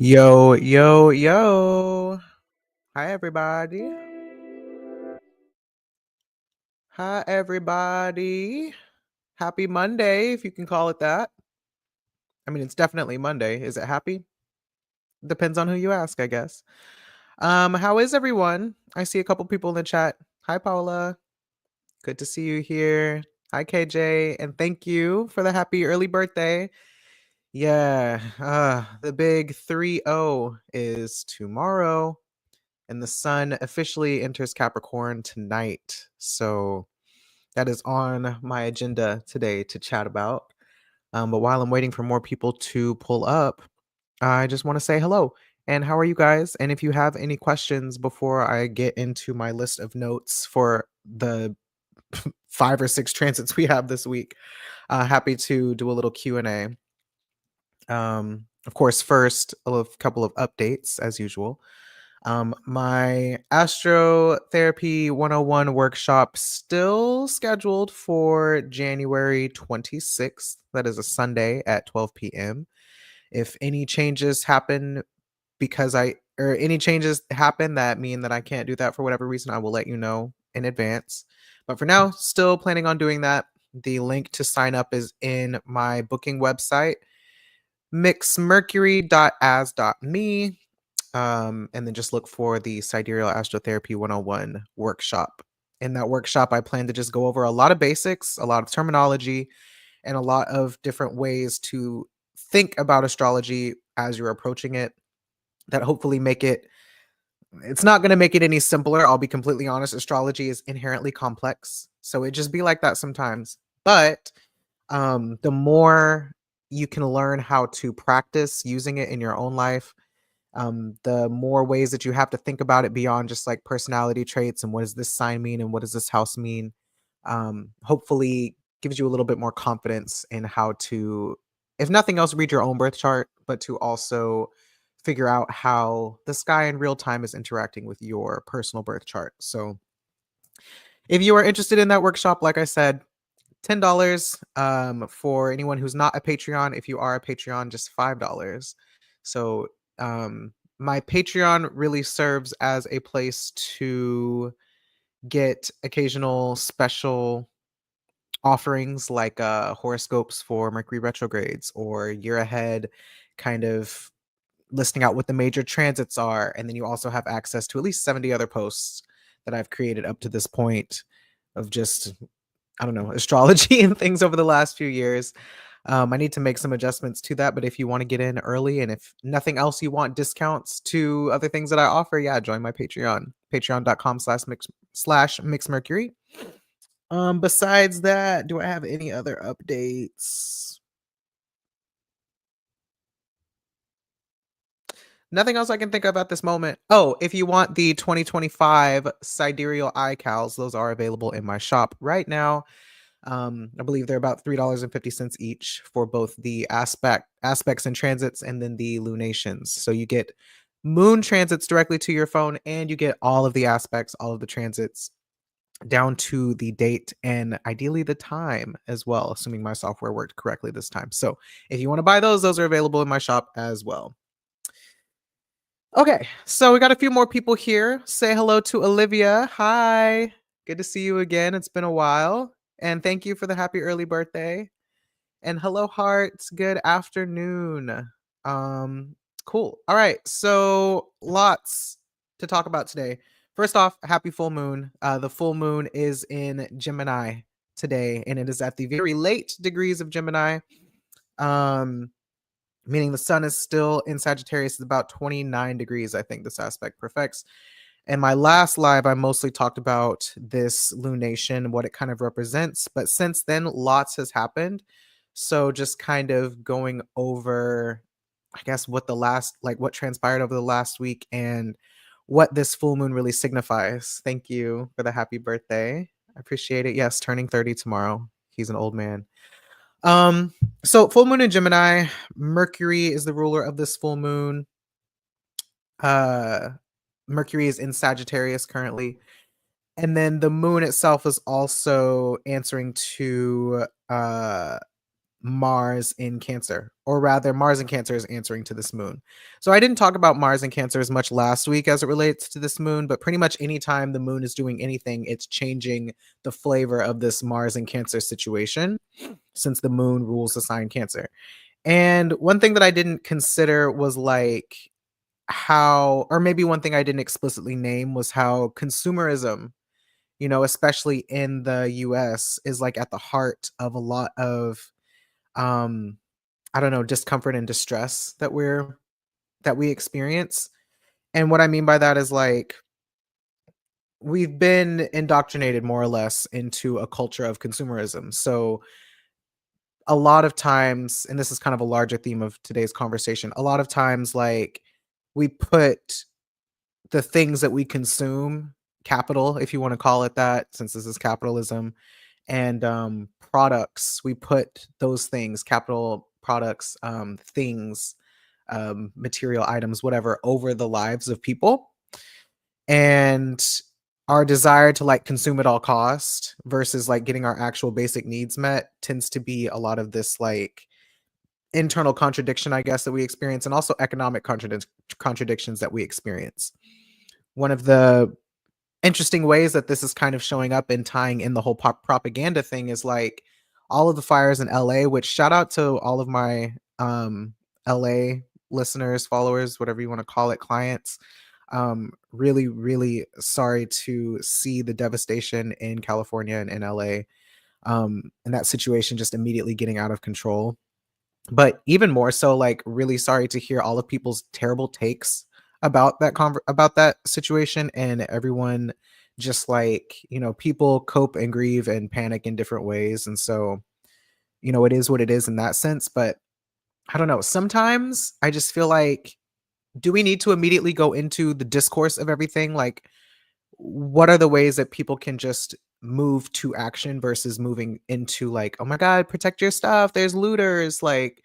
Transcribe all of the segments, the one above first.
Yo, yo, yo. Hi, everybody. Hi, everybody. Happy Monday, if you can call it that. I mean, it's definitely Monday. Is it happy? Depends on who you ask, I guess. How is everyone? I see a couple people in the chat. Hi, Paula. Good to see you here. Hi, KJ. And thank you for the happy early birthday. Yeah, the big 3-0 is tomorrow. And the sun officially enters Capricorn tonight. So that is on my agenda today to chat about. But while I'm waiting for more people to pull up, I just want to say hello. And how are you guys? And if you have any questions before I get into my list of notes for the 5 or 6 transits we have this week, happy to do a little Q&A. Of course, first, couple of updates as usual. My Astrotherapy 101 workshop still scheduled for January 26th. That is a Sunday at 12 p.m. If any changes happen any changes happen that mean that I can't do that for whatever reason, I will let you know in advance. But for now, still planning on doing that. The link to sign up is in my booking website, mixmercury.as.me. And then just look for the Sidereal Astrotherapy 101 workshop. In that workshop, I plan to just go over a lot of basics, a lot of terminology, and a lot of different ways to think about astrology as you're approaching it that hopefully it's not going to make it any simpler. I'll be completely honest. Astrology is inherently complex. So it just be like that sometimes. But the more you can learn how to practice using it in your own life, the more ways that you have to think about it beyond just like personality traits and what does this sign mean and what does this house mean, hopefully gives you a little bit more confidence in how to, if nothing else, read your own birth chart, but to also figure out how the sky in real time is interacting with your personal birth chart. So if you are interested in that workshop, like I said, $10. For anyone who's not a Patreon. If you are a Patreon, just $5. So my Patreon really serves as a place to get occasional special offerings like horoscopes for Mercury retrogrades or year ahead, kind of listing out what the major transits are. And then you also have access to at least 70 other posts that I've created up to this point of just, I don't know, astrology and things over the last few years. I need to make some adjustments to that, but if you want to get in early and if nothing else, you want discounts to other things that I offer, yeah, join my Patreon, patreon.com/mixmercury. Besides that, do I have any other updates? Nothing else I can think of at this moment. Oh, if you want the 2025 Sidereal iCals, those are available in my shop right now. I believe they're about $3.50 each for both the aspects and transits and then the lunations. So you get moon transits directly to your phone and you get all of the aspects, all of the transits down to the date and ideally the time as well, assuming my software worked correctly this time. So if you want to buy those are available in my shop as well. Okay, so we got a few more people here. Say hello to Olivia. Hi. Good to see you again. It's been a while. And thank you for the happy early birthday. And hello, hearts. Good afternoon. Cool. All right. So lots to talk about today. First off, happy full moon. The full moon is in Gemini today, and it is at the very late degrees of Gemini. Meaning the sun is still in Sagittarius. It's about 29 degrees, I think this aspect perfects. And my last live, I mostly talked about this lunation, what it kind of represents. But since then, lots has happened. So just kind of going over, I guess, what transpired over the last week and what this full moon really signifies. Thank you for the happy birthday. I appreciate it. Yes, turning 30 tomorrow. He's an old man. So full moon in Gemini, Mercury is the ruler of this full moon. Mercury is in Sagittarius currently. And then the moon itself is also answering to Mars in Cancer, or rather, Mars in Cancer is answering to this moon. So I didn't talk about Mars in Cancer as much last week as it relates to this moon, but pretty much anytime the moon is doing anything, it's changing the flavor of this Mars in Cancer situation, since the moon rules the sign Cancer. And one thing that I didn't consider was like how, or maybe one thing I didn't explicitly name was how consumerism, especially in the US, is like at the heart of a lot of um I don't know, discomfort and distress that we experience. And what I mean by that is like we've been indoctrinated more or less into a culture of consumerism. So a lot of times, and this is kind of a larger theme of today's conversation, a lot of times like we put the things that we consume, capital, if you want to call it that, since this is capitalism, and products, we put those things, capital products, things, material items, whatever, over the lives of people. And our desire to like consume at all cost versus like getting our actual basic needs met tends to be a lot of this like internal contradiction, I guess, that we experience, and also economic contradictions that we experience. One of the interesting ways that this is kind of showing up and tying in the whole propaganda thing is like all of the fires in LA, which shout out to all of my LA listeners, followers, whatever you want to call it, clients. Really, really sorry to see the devastation in California and in LA. And that situation just immediately getting out of control. But even more so, like, really sorry to hear all of people's terrible takes about that about that situation, and everyone just like, people cope and grieve and panic in different ways. And so, it is what it is in that sense. But I don't know. Sometimes I just feel like, do we need to immediately go into the discourse of everything? Like, what are the ways that people can just move to action versus moving into like, oh my God, protect your stuff. There's looters. Like,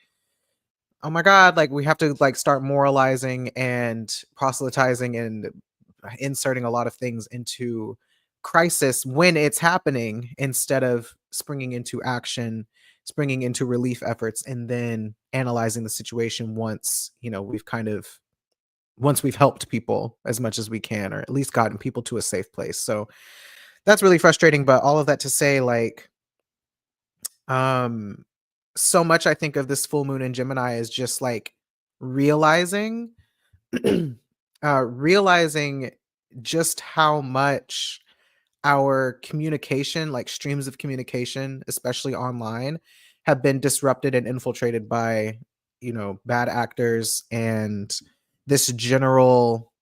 oh my God, like we have to like start moralizing and proselytizing and inserting a lot of things into crisis when it's happening instead of springing into action, springing into relief efforts, and then analyzing the situation once, once we've helped people as much as we can, or at least gotten people to a safe place. So that's really frustrating. But all of that to say, like, um, so much I think of this full moon in Gemini is just like realizing realizing just how much our communication, like streams of communication, especially online, have been disrupted and infiltrated by, bad actors and this general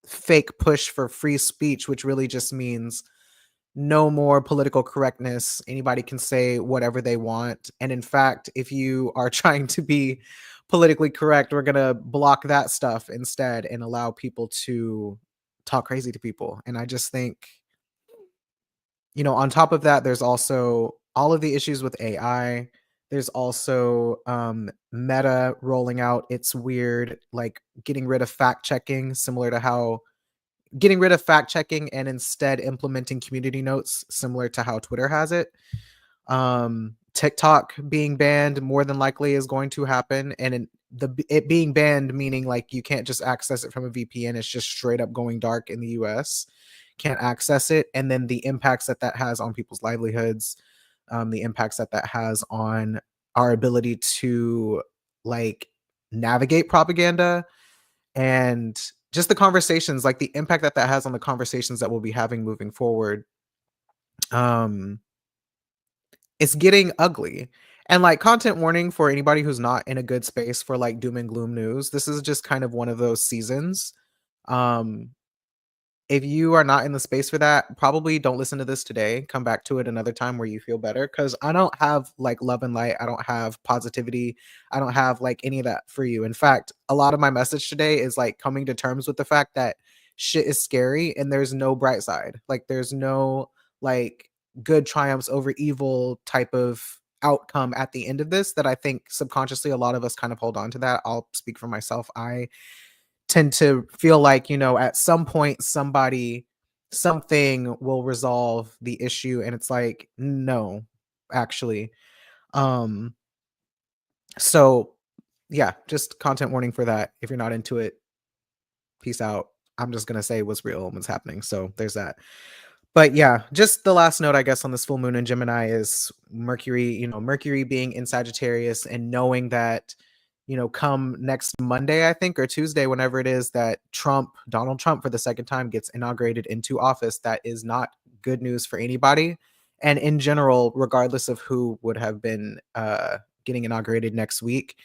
fake push for free speech, which really just means no more political correctness. Anybody can say whatever they want. And in fact, if you are trying to be politically correct, we're going to block that stuff instead and allow people to talk crazy to people. And I just think, on top of that, there's also all of the issues with AI. There's also Meta rolling out its weird, like getting rid of fact checking, similar to how getting rid of fact checking and instead implementing community notes, similar to how Twitter has it. TikTok being banned more than likely is going to happen, and it being banned meaning like you can't just access it from a VPN. It's just straight up going dark in the US. Can't access it, and then the impacts that has on people's livelihoods, the impacts that has on our ability to like navigate propaganda, and just the conversations, like the impact that has on the conversations that we'll be having moving forward. Um, it's getting ugly. And like, content warning for anybody who's not in a good space for like doom and gloom news. This is just kind of one of those seasons. Um, if you are not in the space for that, probably don't listen to this today. Come back to it another time where you feel better. Cause I don't have like love and light. I don't have positivity. I don't have like any of that for you. In fact, a lot of my message today is like coming to terms with the fact that shit is scary and there's no bright side. Like there's no like good triumphs over evil type of outcome at the end of this, that I think subconsciously a lot of us kind of hold on to that. I'll speak for myself. I tend to feel like, at some point something will resolve the issue, and it's like, no, actually. Um So, yeah, just content warning for that. If you're not into it, peace out. I'm just gonna say what's real and what's happening. So there's that. But yeah, just the last note, I guess, on this full moon in Gemini is Mercury, Mercury being in Sagittarius and knowing that, come next Monday, I think, or Tuesday, whenever it is that Donald Trump, for the second time gets inaugurated into office, that is not good news for anybody. And in general, regardless of who would have been getting inaugurated next week,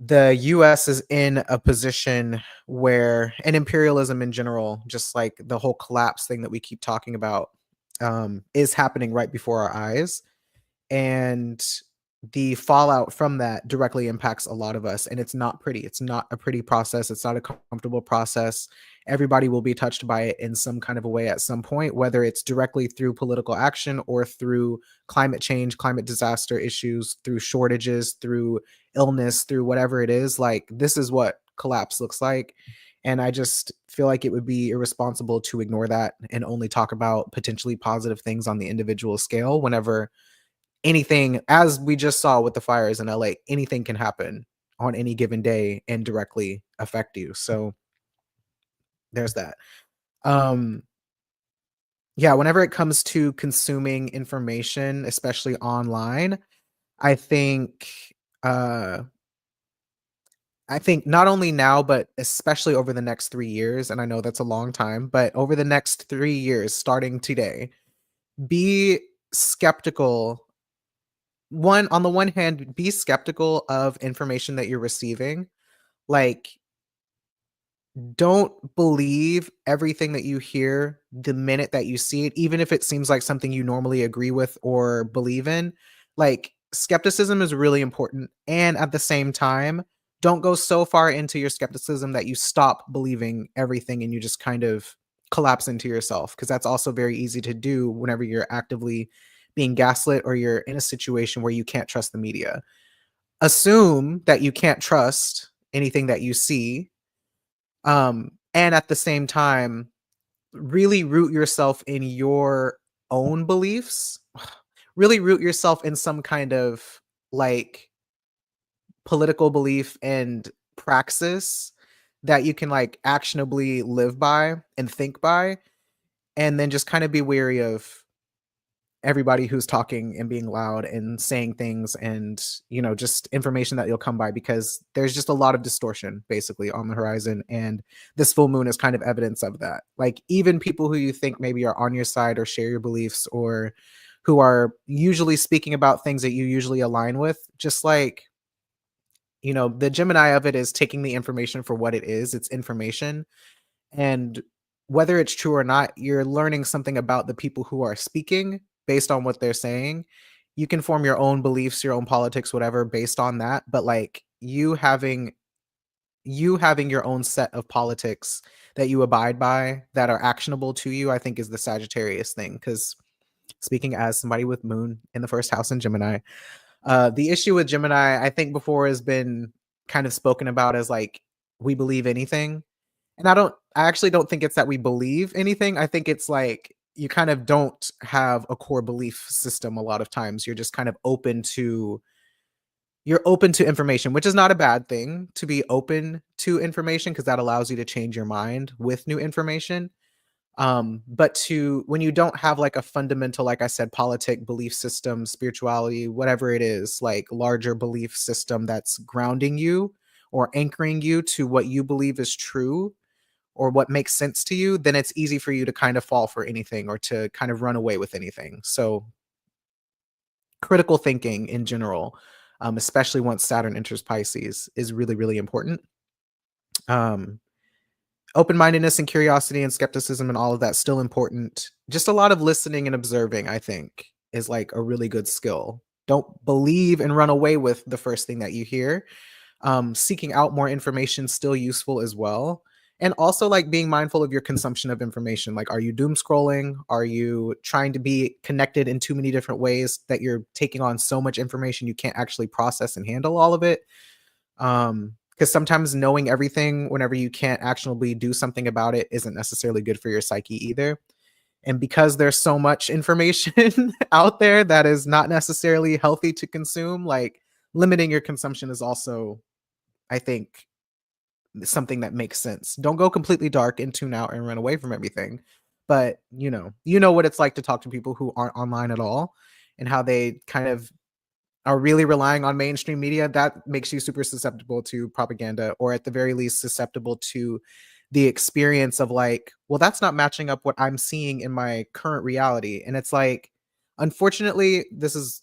the US is in a position where, and imperialism in general, just like the whole collapse thing that we keep talking about, is happening right before our eyes. And the fallout from that directly impacts a lot of us. And it's not pretty. It's not a pretty process. It's not a comfortable process. Everybody will be touched by it in some kind of a way at some point, whether it's directly through political action or through climate change, climate disaster issues, through shortages, through illness, through whatever it is. Like, this is what collapse looks like. And I just feel like it would be irresponsible to ignore that and only talk about potentially positive things on the individual scale whenever anything, as we just saw with the fires in LA, anything can happen on any given day and directly affect you. So there's that. Um, yeah, whenever it comes to consuming information, especially online, I think uh I think not only now, but especially over the next 3 years, and I know that's a long time, but over the next 3 years, starting today, be skeptical. On the one hand, be skeptical of information that you're receiving. Like, don't believe everything that you hear the minute that you see it, even if it seems like something you normally agree with or believe in. Like, skepticism is really important. And at the same time, don't go so far into your skepticism that you stop believing everything and you just kind of collapse into yourself. Because that's also very easy to do whenever you're actively being gaslit or you're in a situation where you can't trust the media. Assume that you can't trust anything that you see, and at the same time, really root yourself in your own beliefs. Really root yourself in some kind of, like, political belief and praxis that you can, like, actionably live by and think by, and then just kind of be wary of everybody who's talking and being loud and saying things and, just information that you'll come by, because there's just a lot of distortion basically on the horizon, and this full moon is kind of evidence of that. Like, even people who you think maybe are on your side or share your beliefs or who are usually speaking about things that you usually align with, just like, the Gemini of it is taking the information for what it is. It's information, and whether it's true or not, you're learning something about the people who are speaking based on what they're saying. You can form your own beliefs, your own politics, whatever, based on that. But like, you having your own set of politics that you abide by that are actionable to you, I think is the Sagittarius thing. Because speaking as somebody with moon in the first house in Gemini, the issue with Gemini, I think before, has been kind of spoken about as like, we believe anything. And I actually don't think it's that we believe anything. I think it's like, you kind of don't have a core belief system a lot of times. You're just kind of open to information, which is not a bad thing to be open to information, because that allows you to change your mind with new information. But when you don't have like a fundamental, like I said, politic belief system, spirituality, whatever it is, like larger belief system that's grounding you or anchoring you to what you believe is true or what makes sense to you, then it's easy for you to kind of fall for anything or to kind of run away with anything. So critical thinking in general, especially once Saturn enters Pisces, is really, really important. Um, Open-mindedness and curiosity and skepticism and all of that still important. Just a lot of listening and observing, I think, is like a really good skill. Don't believe and run away with the first thing that you hear. Seeking out more information still useful as well. And also, like, being mindful of your consumption of information. Like, are you doom scrolling? Are you trying to be connected in too many different ways that you're taking on so much information you can't actually process and handle all of it? Because sometimes knowing everything whenever you can't actionably do something about it isn't necessarily good for your psyche either. And because there's so much information out there that is not necessarily healthy to consume, like, limiting your consumption is also, I think, something that makes sense. Don't go completely dark and tune out and run away from everything. But, you know what it's like to talk to people who aren't online at all and how they kind of are really relying on mainstream media. That makes you super susceptible to propaganda, or at the very least susceptible to the experience of like, well, that's not matching up what I'm seeing in my current reality. And it's like, unfortunately, this is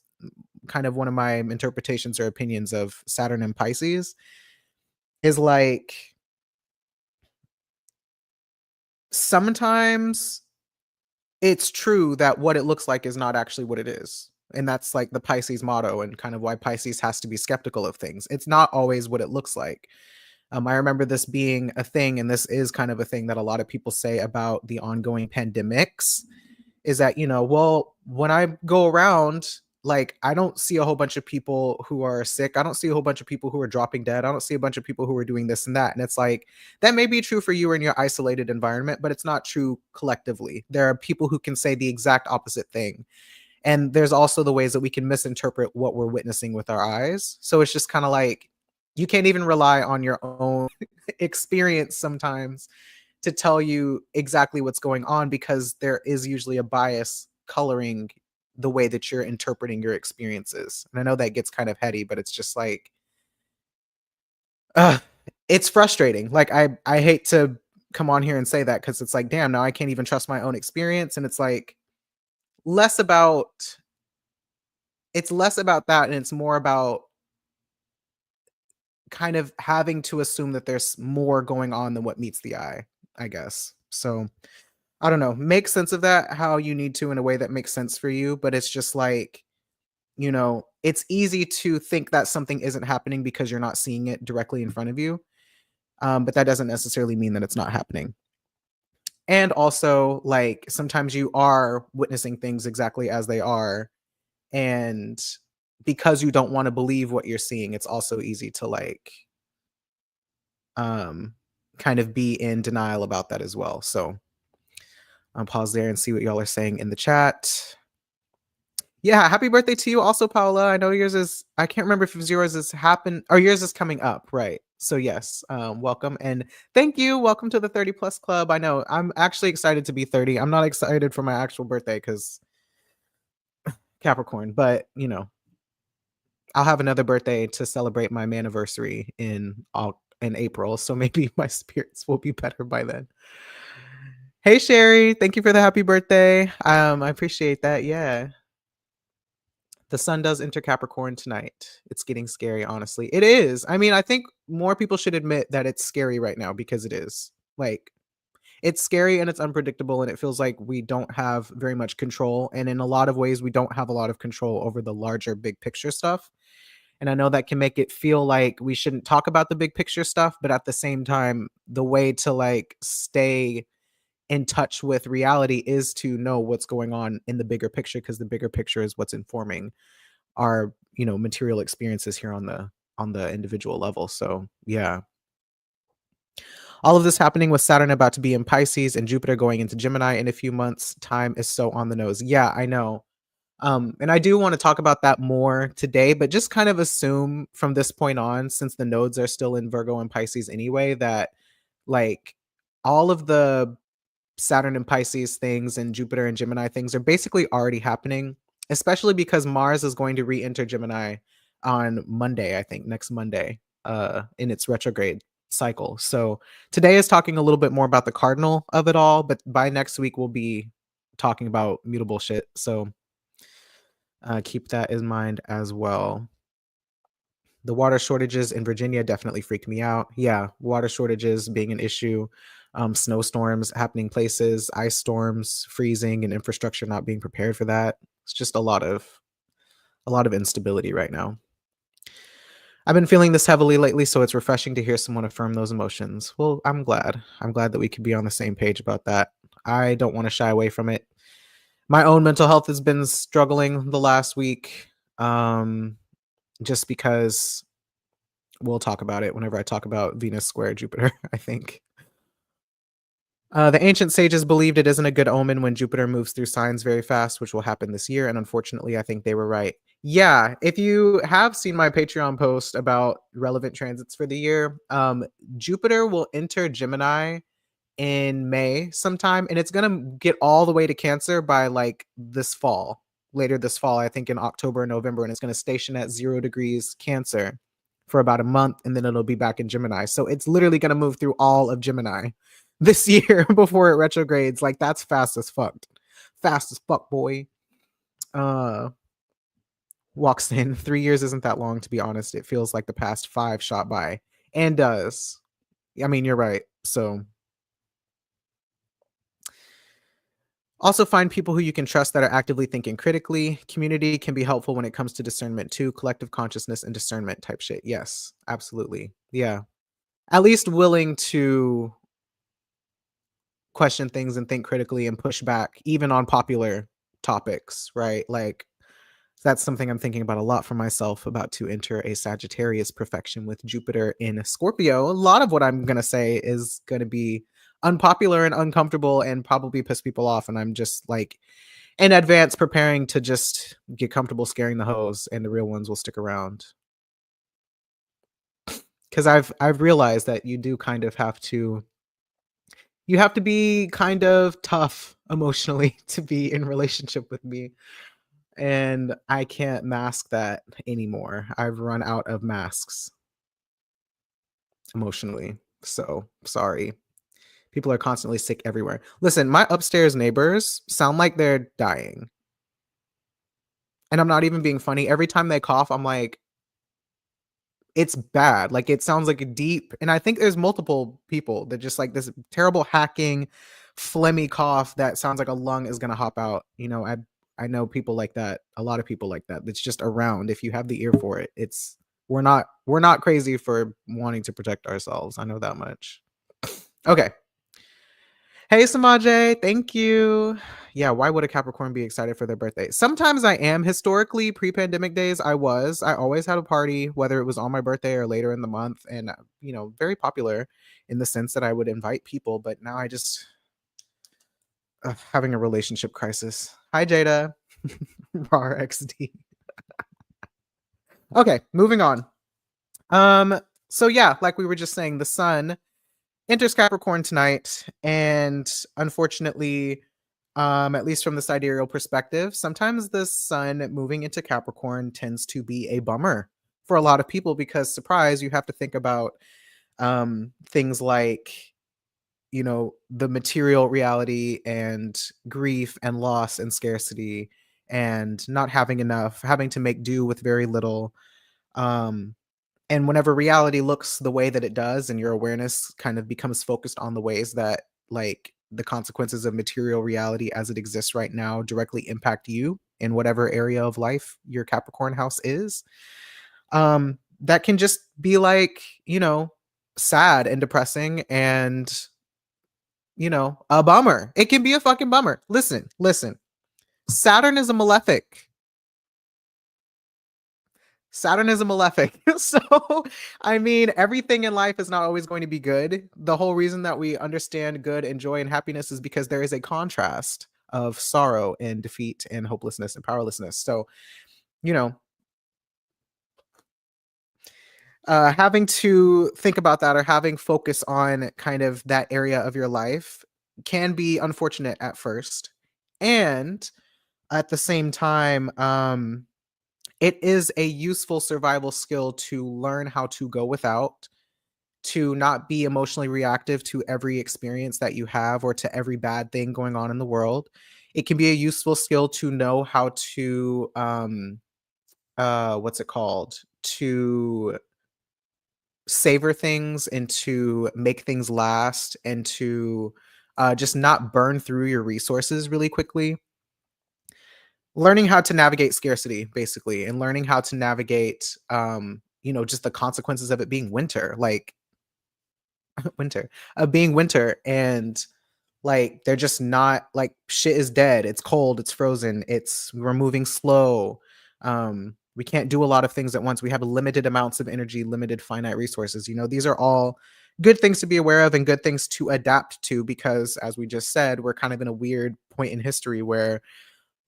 kind of one of my interpretations or opinions of Saturn and Pisces is like sometimes it's true that what it looks like is not actually what it is. And that's like the Pisces motto and kind of why Pisces has to be skeptical of things. It's not always what it looks like. I remember this being a thing, and this is kind of a thing that a lot of people say about the ongoing pandemics is that, well, when I go around, like, I don't see a whole bunch of people who are sick. I don't see a whole bunch of people who are dropping dead. I don't see a bunch of people who are doing this and that. And it's like, that may be true for you in your isolated environment, but it's not true collectively. There are people who can say the exact opposite thing. And there's also the ways that we can misinterpret what we're witnessing with our eyes. So it's just kind of like, you can't even rely on your own experience sometimes to tell you exactly what's going on, because there is usually a bias coloring the way that you're interpreting your experiences. And I know that gets kind of heady, but it's just like, uh, it's frustrating. Like I hate to come on here and say that, because it's like, damn, now I can't even trust my own experience. And it's like less about it's less about that, and it's more about kind of having to assume that there's more going on than what meets the eye, I guess. So I don't know. Make sense of that how you need to in a way that makes sense for you. But it's just like, it's easy to think that something isn't happening because you're not seeing it directly in front of you. But that doesn't necessarily mean that it's not happening. And also, like, sometimes you are witnessing things exactly as they are. And because you don't want to believe what you're seeing, it's also easy to like um kind of be in denial about that as well. So I'll pause there and see what y'all are saying in the chat. Yeah, happy birthday to you also, Paula. I know yours is, I can't remember if yours is happen or yours is coming up, right? So yes, welcome and thank you. Welcome to the 30 plus club. I know I'm actually excited to be 30. I'm not excited for my actual birthday because Capricorn, but I'll have another birthday to celebrate my anniversary in April, so maybe my spirits will be better by then. Hey Sherry, thank you for the happy birthday. I appreciate that. Yeah. The sun does enter Capricorn tonight. It's getting scary, honestly. It is. I mean, I think more people should admit that it's scary right now, because it is. Like, it's scary and it's unpredictable, and it feels like we don't have very much control. And in a lot of ways, we don't have a lot of control over the larger big picture stuff. And I know that can make it feel like we shouldn't talk about the big picture stuff, but at the same time, the way to like stay in touch with reality is to know what's going on in the bigger picture, because the bigger picture is what's informing our, material experiences here on the individual level. So, yeah. All of this happening with Saturn about to be in Pisces and Jupiter going into Gemini in a few months. Time is so on the nose. Yeah, I know. And I do want to talk about that more today, but just kind of assume from this point on, since the nodes are still in Virgo and Pisces anyway, that like all of the Saturn and Pisces things and Jupiter and Gemini things are basically already happening, especially because Mars is going to re-enter Gemini on Monday, I think, next Monday, in its retrograde cycle. So today is talking a little bit more about the cardinal of it all, but by next week we'll be talking about mutable shit. So keep that in mind as well. The water shortages in Virginia definitely freaked me out. Yeah, water shortages being an issue, snowstorms happening places, ice storms, freezing, and infrastructure not being prepared for that. It's just a lot of instability right now. I've been feeling this heavily lately, so it's refreshing to hear someone affirm those emotions. Well, I'm glad. I'm glad that we could be on the same page about that. I don't want to shy away from it. My own mental health has been struggling the last week. Just because we'll talk about it whenever I talk about Venus square Jupiter, I think. The ancient sages believed it isn't a good omen when Jupiter moves through signs very fast, which will happen this year. And unfortunately, I think they were right. Yeah, if you have seen my Patreon post about relevant transits for the year, Jupiter will enter Gemini in May sometime, and it's gonna get all the way to Cancer by like this fall, later this fall, I think in October or November, and it's gonna station at 0 degrees Cancer for about a month, and then it'll be back in Gemini. So it's literally gonna move through all of Gemini this year before it retrogrades. Like that's fast as fuck. Fast as fuck, boy. Uh Walks in. 3 years isn't that long, to be honest. It feels like the past 5 shot by. And does. I mean, you're right. So also find people who you can trust that are actively thinking critically. Community can be helpful when it comes to discernment too. Collective consciousness and discernment type shit. Yes, absolutely. Yeah. At least willing to question things and think critically and push back, even on popular topics, right? Like, that's something I'm thinking about a lot for myself, about to enter a Sagittarius perfection with Jupiter in Scorpio. A lot of what I'm going to say is going to be unpopular and uncomfortable and probably piss people off. And I'm just like in advance preparing to just get comfortable scaring the hoes, and the real ones will stick around. Because I've realized that you do kind of have to be kind of tough emotionally to be in relationship with me. And I can't mask that anymore. I've run out of masks emotionally. So sorry. People are constantly sick everywhere. Listen, my upstairs neighbors sound like they're dying. And I'm not even being funny. Every time they cough, I'm like, it's bad. Like it sounds like a deep, and I think there's multiple people that just like this terrible hacking, phlegmy cough that sounds like a lung is gonna hop out. You know, I know people like that, a lot of people like that. That's just around. If you have the ear for it, it's we're not crazy for wanting to protect ourselves. I know that much. Okay. Hey Samaje, thank you. Yeah, why would a Capricorn be excited for their birthday? Sometimes I am. Historically, pre-pandemic days, I was. I always had a party, whether it was on my birthday or later in the month, and very popular in the sense that I would invite people. But now I just having a relationship crisis. Hi Jada, RXD. Okay, moving on. So yeah, like we were just saying, the sun enters Capricorn tonight, and unfortunately, at least from the sidereal perspective, sometimes the sun moving into Capricorn tends to be a bummer for a lot of people because, surprise, you have to think about things like, the material reality and grief and loss and scarcity and not having enough, having to make do with very little. Um, and whenever reality looks the way that it does and your awareness kind of becomes focused on the ways that like the consequences of material reality as it exists right now directly impact you in whatever area of life your Capricorn house is, that can just be like, sad and depressing and, a bummer. It can be a fucking bummer. Listen. Saturn is a malefic. Saturn is a malefic. So, I mean, everything in life is not always going to be good. The whole reason that we understand good and joy and happiness is because there is a contrast of sorrow and defeat and hopelessness and powerlessness. So, you know, having to think about that or having focus on kind of that area of your life can be unfortunate at first. And at the same time, it is a useful survival skill to learn how to go without, to not be emotionally reactive to every experience that you have or to every bad thing going on in the world. It can be a useful skill to know how to what's it called? To savor things and to make things last and to just not burn through your resources really quickly. Learning how to navigate scarcity basically, and learning how to navigate just the consequences of it being winter, like winter of being winter, and like they're just not like shit is dead, it's cold, it's frozen, we're moving slow. We can't do a lot of things at once, we have limited amounts of energy, limited finite resources. These are all good things to be aware of and good things to adapt to, because as we just said, we're kind of in a weird point in history where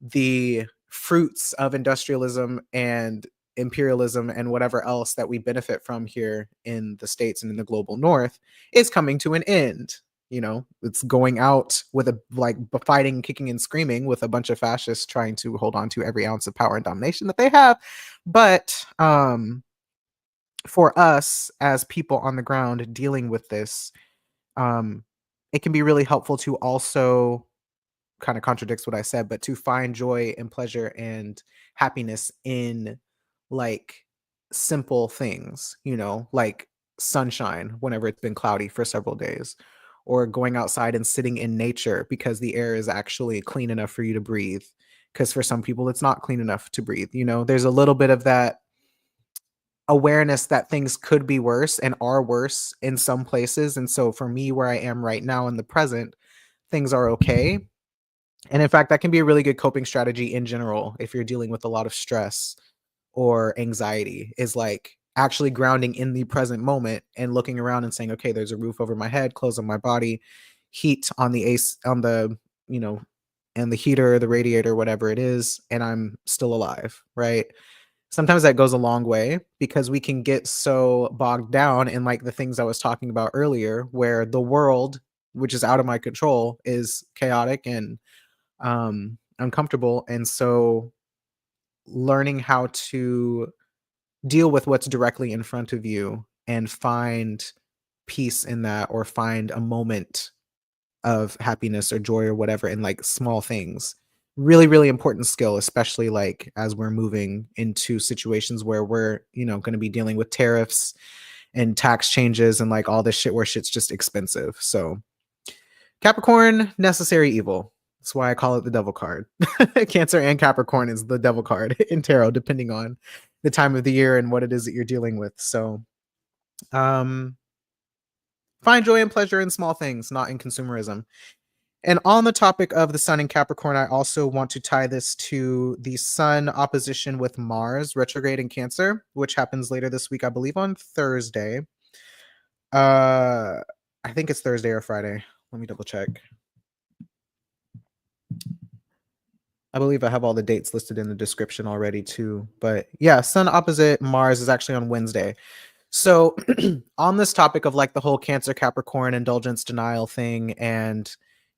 the fruits of industrialism and imperialism and whatever else that we benefit from here in the States and in the global north is coming to an end. It's going out with a like fighting, kicking, and screaming with a bunch of fascists trying to hold on to every ounce of power and domination that they have. But for us as people on the ground dealing with this, um, it can be really helpful to also kind of contradicts what I said, but to find joy and pleasure and happiness in like simple things, like sunshine whenever it's been cloudy for several days, or going outside and sitting in nature because the air is actually clean enough for you to breathe. Because for some people, it's not clean enough to breathe. There's a little bit of that awareness that things could be worse and are worse in some places. And so for me, where I am right now in the present, things are okay. And in fact, that can be a really good coping strategy in general if you're dealing with a lot of stress or anxiety, is like actually grounding in the present moment and looking around and saying, okay, there's a roof over my head, clothes on my body, heat on the ace on the, and the heater, the radiator, whatever it is, and I'm still alive, right? Sometimes that goes a long way because we can get so bogged down in like the things I was talking about earlier, where the world, which is out of my control, is chaotic and uncomfortable. And so learning how to deal with what's directly in front of you and find peace in that, or find a moment of happiness or joy or whatever in like small things. Really, really important skill, especially like as we're moving into situations where we're, going to be dealing with tariffs and tax changes and like all this shit where shit's just expensive. So Capricorn, necessary evil. That's why I call it the devil card. Cancer and Capricorn is the devil card in tarot, depending on the time of the year and what it is that you're dealing with. So, find joy and pleasure in small things, not in consumerism. And on the topic of the sun in Capricorn, I also want to tie this to the sun opposition with Mars retrograde in Cancer, which happens later this week, I believe on Thursday. I think it's Thursday or Friday. Let me double check. I believe I have all the dates listed in the description already too. But yeah, sun opposite Mars is actually on Wednesday. So on this topic of like the whole Cancer Capricorn indulgence denial thing and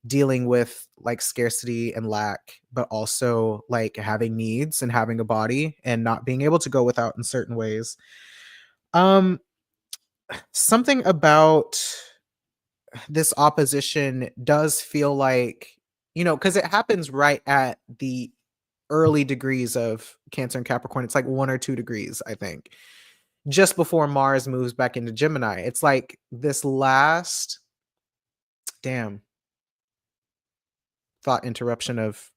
dealing with like scarcity and lack, but also like having needs and having a body and not being able to go without in certain ways. Something about this opposition does feel like, because it happens right at the early degrees of Cancer and Capricorn. It's like 1 or 2 degrees, I think, just before Mars moves back into Gemini. It's like this last, damn, thought interruption of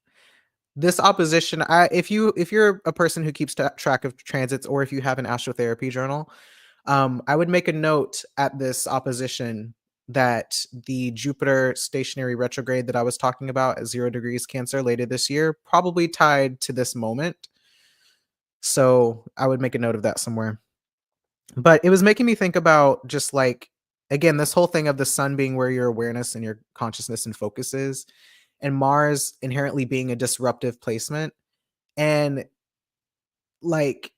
this opposition. If you're a person who keeps track of transits, or if you have an astrotherapy journal, I would make a note at this opposition that the Jupiter stationary retrograde that I was talking about at 0 degrees Cancer later this year probably tied to this moment. So I would make a note of that somewhere. But it was making me think about just like, again, this whole thing of the sun being where your awareness and your consciousness and focus is, and Mars inherently being a disruptive placement. And like,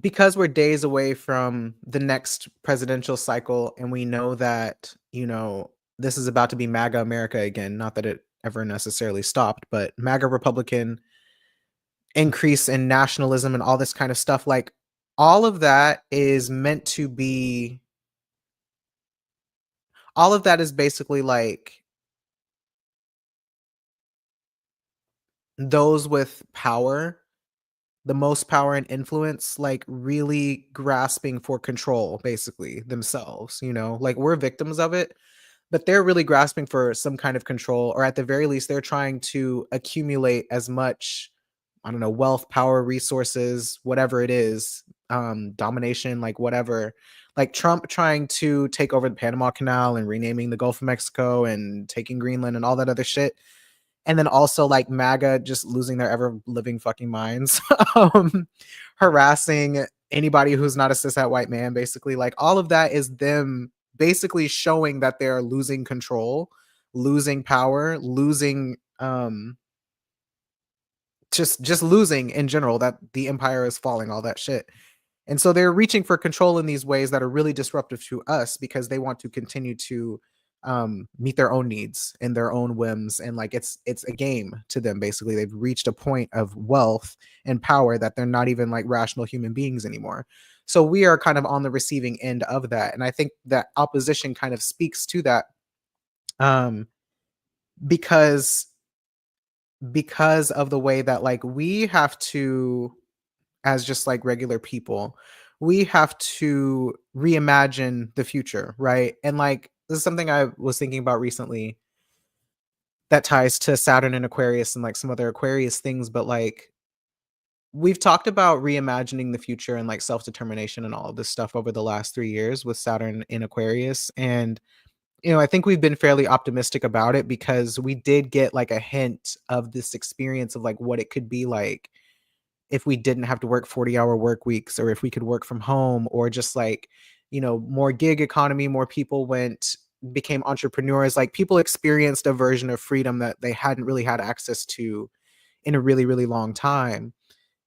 because we're days away from the next presidential cycle, and we know that, this is about to be MAGA America again. Not that it ever necessarily stopped, but MAGA Republican increase in nationalism and all this kind of stuff. Like, all of that is meant to be, all of that is basically like those with power, the most power and influence, like really grasping for control, basically themselves, like we're victims of it, but they're really grasping for some kind of control, or at the very least, they're trying to accumulate as much, I don't know, wealth, power, resources, whatever it is, domination, like whatever, like Trump trying to take over the Panama Canal and renaming the Gulf of Mexico and taking Greenland and all that other shit. And then also like MAGA just losing their ever living fucking minds, um, harassing anybody who's not a cishet white man, basically. Like all of that is them basically showing that they're losing control, losing power, losing just losing in general, that the empire is falling, all that shit. And so they're reaching for control in these ways that are really disruptive to us because they want to continue to meet their own needs and their own whims. And like it's a game to them, basically. They've reached a point of wealth and power that they're not even like rational human beings anymore. So we are kind of on the receiving end of that. And I think that opposition kind of speaks to that, um, because of the way that like we have to, as just like regular people, we have to reimagine the future, right? And like this is something I was thinking about recently that ties to Saturn and Aquarius and like some other Aquarius things, but like we've talked about reimagining the future and like self-determination and all of this stuff over the last 3 years with Saturn in Aquarius. And I think we've been fairly optimistic about it because we did get like a hint of this experience of like what it could be like if we didn't have to work 40-hour work weeks, or if we could work from home, or just like, more gig economy, more people became entrepreneurs, like people experienced a version of freedom that they hadn't really had access to in a really, really long time.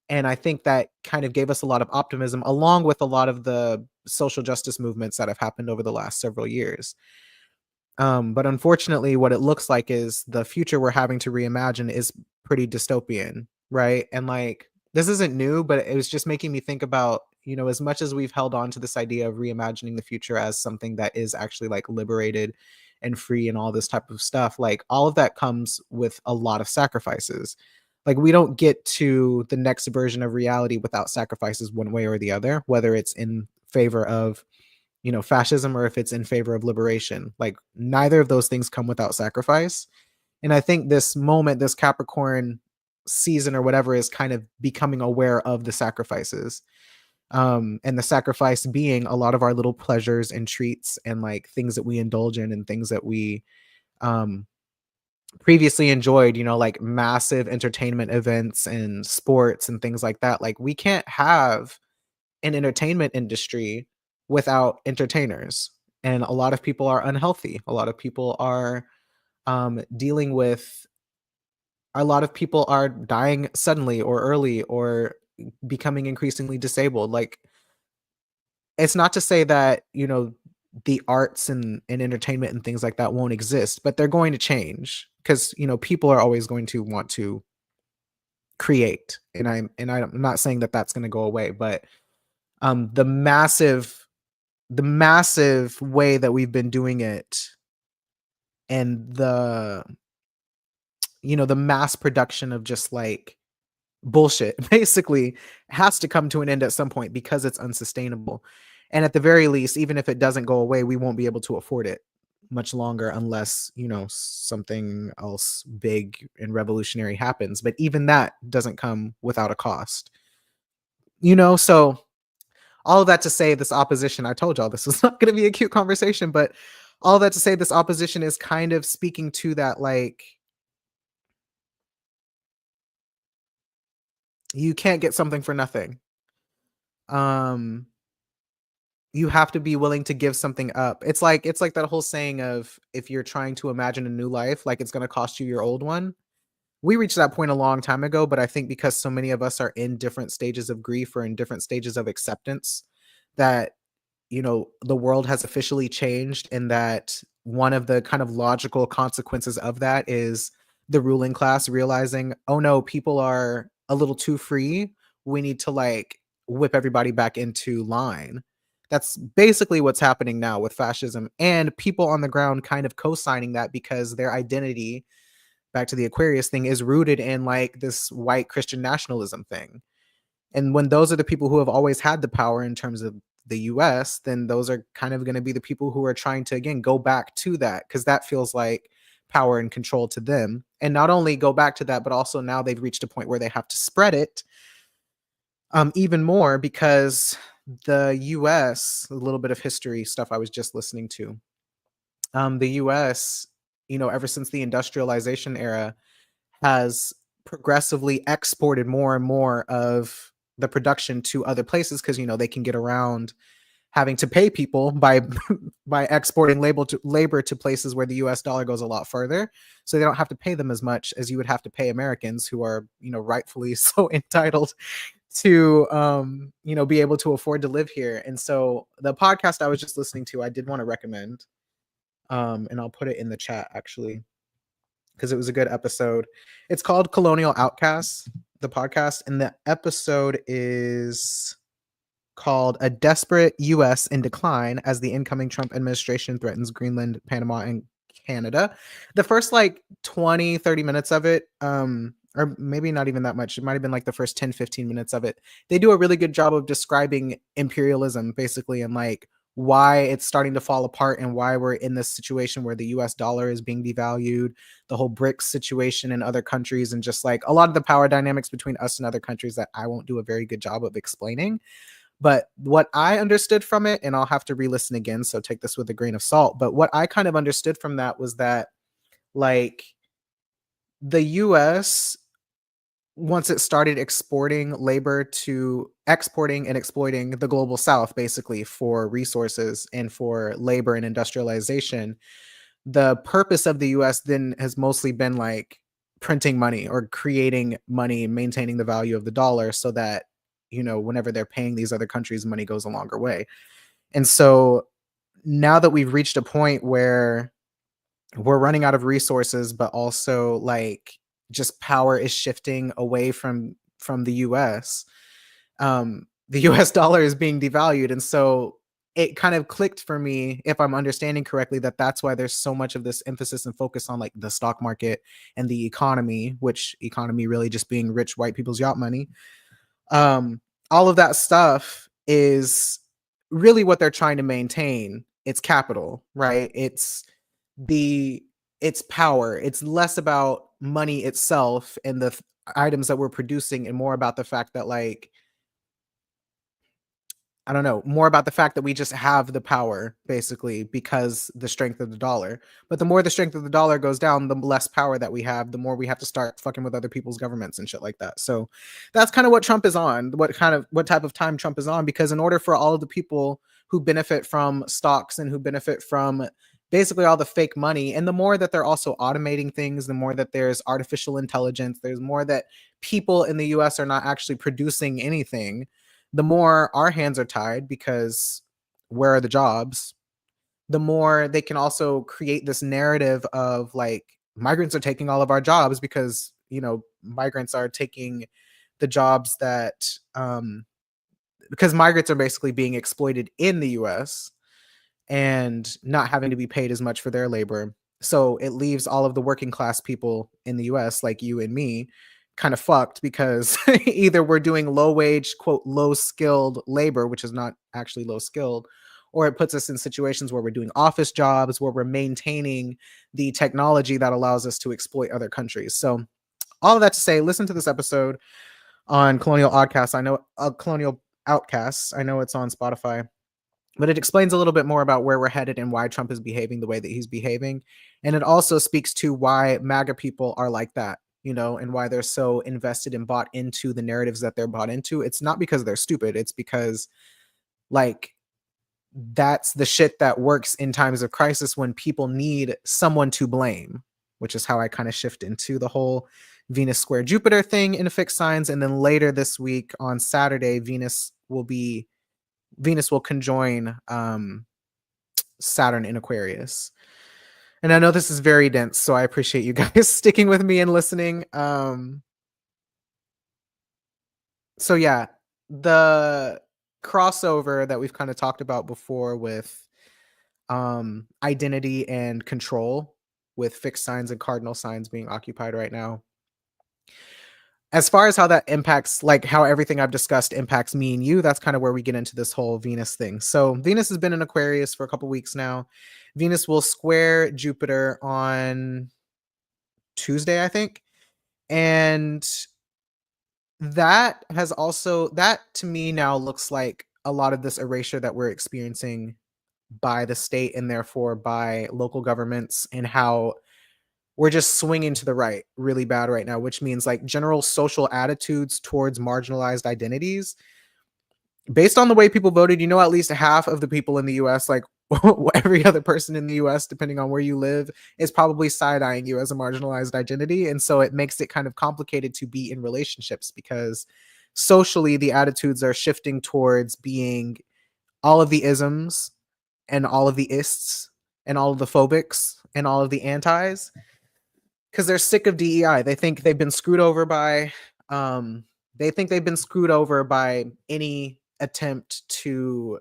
And I think that kind of gave us a lot of optimism, along with a lot of the social justice movements that have happened over the last several years. But unfortunately, what it looks like is the future we're having to reimagine is pretty dystopian, right? And like, this isn't new, but it was just making me think about, as much as we've held on to this idea of reimagining the future as something that is actually like liberated and free and all this type of stuff, like all of that comes with a lot of sacrifices. Like, we don't get to the next version of reality without sacrifices one way or the other, whether it's in favor of fascism or if it's in favor of liberation. Like neither of those things come without sacrifice. And I think this moment, this Capricorn season or whatever, is kind of becoming aware of the sacrifices. And the sacrifice being a lot of our little pleasures and treats and like things that we indulge in and things that we um previously enjoyed, like massive entertainment events and sports and things like that. Like we can't have an entertainment industry without entertainers. And a lot of people are unhealthy. A lot of people are dealing with, a lot of people are dying suddenly or early or becoming increasingly disabled. Like, it's not to say that, the arts and entertainment and things like that won't exist, but they're going to change because, people are always going to want to create. And I'm not saying that that's going to go away, but the massive way that we've been doing it, and the mass production of just like bullshit basically has to come to an end at some point because it's unsustainable. And at the very least, even if it doesn't go away, we won't be able to afford it much longer unless, something else big and revolutionary happens. But even that doesn't come without a cost. So all of that to say, this opposition, I told y'all this was not going to be a cute conversation, but all that to say, this opposition is kind of speaking to that, like, you can't get something for nothing. Um, you have to be willing to give something up. It's like that whole saying of, if you're trying to imagine a new life, like it's going to cost you your old one. We reached that point a long time ago, but I think because so many of us are in different stages of grief or in different stages of acceptance, that the world has officially changed, and that one of the kind of logical consequences of that is the ruling class realizing, oh no, people are a little too free. We need to like whip everybody back into line. That's basically what's happening now with fascism, and people on the ground kind of co-signing that because their identity, back to the Aquarius thing, is rooted in like this white Christian nationalism thing. And when those are the people who have always had the power in terms of the US, then those are kind of going to be the people who are trying to, again, go back to that, because that feels like power and control to them. And not only go back to that, but also now they've reached a point where they have to spread it even more, because the US, a little bit of history stuff I was just listening to, the US, ever since the industrialization era, has progressively exported more and more of the production to other places because they can get around having to pay people by by exporting labor to places where the US dollar goes a lot further. So they don't have to pay them as much as you would have to pay Americans who are, rightfully so entitled to be able to afford to live here. And so the podcast I was just listening to, I did want to recommend. And I'll put it in the chat actually, because it was a good episode. It's called Colonial Outcasts, the podcast, and the episode is called A Desperate US in Decline as the Incoming Trump Administration Threatens Greenland, Panama, and Canada. The first like 20, 30 minutes of it, or maybe not even that much. It might have been like the first 10, 15 minutes of it. They do a really good job of describing imperialism, basically, and like why it's starting to fall apart and why we're in this situation where the US dollar is being devalued, the whole BRICS situation in other countries, and just like a lot of the power dynamics between us and other countries that I won't do a very good job of explaining. But what I understood from it, and I'll have to re-listen again, so take this with a grain of salt. But what I kind of understood from that was that, like, the US, once it started exporting labor to exporting and exploiting the global South, basically for resources and for labor and industrialization, the purpose of the US then has mostly been like printing money or creating money, maintaining the value of the dollar so that whenever they're paying these other countries, money goes a longer way. And so now that we've reached a point where we're running out of resources, but also like just power is shifting away from the US, the US dollar is being devalued. And so it kind of clicked for me, if I'm understanding correctly, that that's why there's so much of this emphasis and focus on like the stock market and the economy, which economy really just being rich white people's yacht money. All of that stuff is really what they're trying to maintain. It's capital, right? It's power. It's less about money itself and the items that we're producing and more about the fact that like I don't know, more about the fact that we just have the power basically because the strength of the dollar. But the more the strength of the dollar goes down, the less power that we have, the more we have to start fucking with other people's governments and shit like that. So that's kind of what Trump is on, what type of time Trump is on, because in order for all of the people who benefit from stocks and who benefit from basically all the fake money, and the more that they're also automating things, the more that there's artificial intelligence, there's more that people in the US are not actually producing anything, the more our hands are tied because where are the jobs? The more they can also create this narrative of like migrants are taking all of our jobs because, migrants are taking the jobs that, because migrants are basically being exploited in the US and not having to be paid as much for their labor. So it leaves all of the working class people in the US, like you and me, kind of fucked because either we're doing low wage, quote, low skilled labor, which is not actually low skilled, or it puts us in situations where we're doing office jobs, where we're maintaining the technology that allows us to exploit other countries. So all of that to say, listen to this episode on Colonial Outcasts. I know Colonial Outcasts. I know it's on Spotify, but it explains a little bit more about where we're headed and why Trump is behaving the way that he's behaving. And it also speaks to why MAGA people are like that, and why they're so invested and bought into the narratives that they're bought into. It's not because they're stupid. It's because like that's the shit that works in times of crisis when people need someone to blame, which is how I kind of shift into the whole Venus square Jupiter thing in fixed signs. And then later this week on Saturday, Venus will conjoin Saturn in Aquarius. And I know this is very dense, so I appreciate you guys sticking with me and listening. So yeah, the crossover that we've kind of talked about before with identity and control, with fixed signs and cardinal signs being occupied right now. As far as how that impacts, like how everything I've discussed impacts me and you, that's kind of where we get into this whole Venus thing. So Venus has been in Aquarius for a couple weeks now. Venus will square Jupiter on Tuesday, I think. And that to me now looks like a lot of this erasure that we're experiencing by the state and therefore by local governments, and how we're just swinging to the right really bad right now, which means like general social attitudes towards marginalized identities. Based on the way people voted, you know, at least half of the people in the US, like every other person in the US, depending on where you live, is probably side eyeing you as a marginalized identity. And so it makes it kind of complicated to be in relationships because socially the attitudes are shifting towards being all of the isms and all of the ists and all of the phobics and all of the antis because they're sick of DEI. They think they've been screwed over by um any attempt to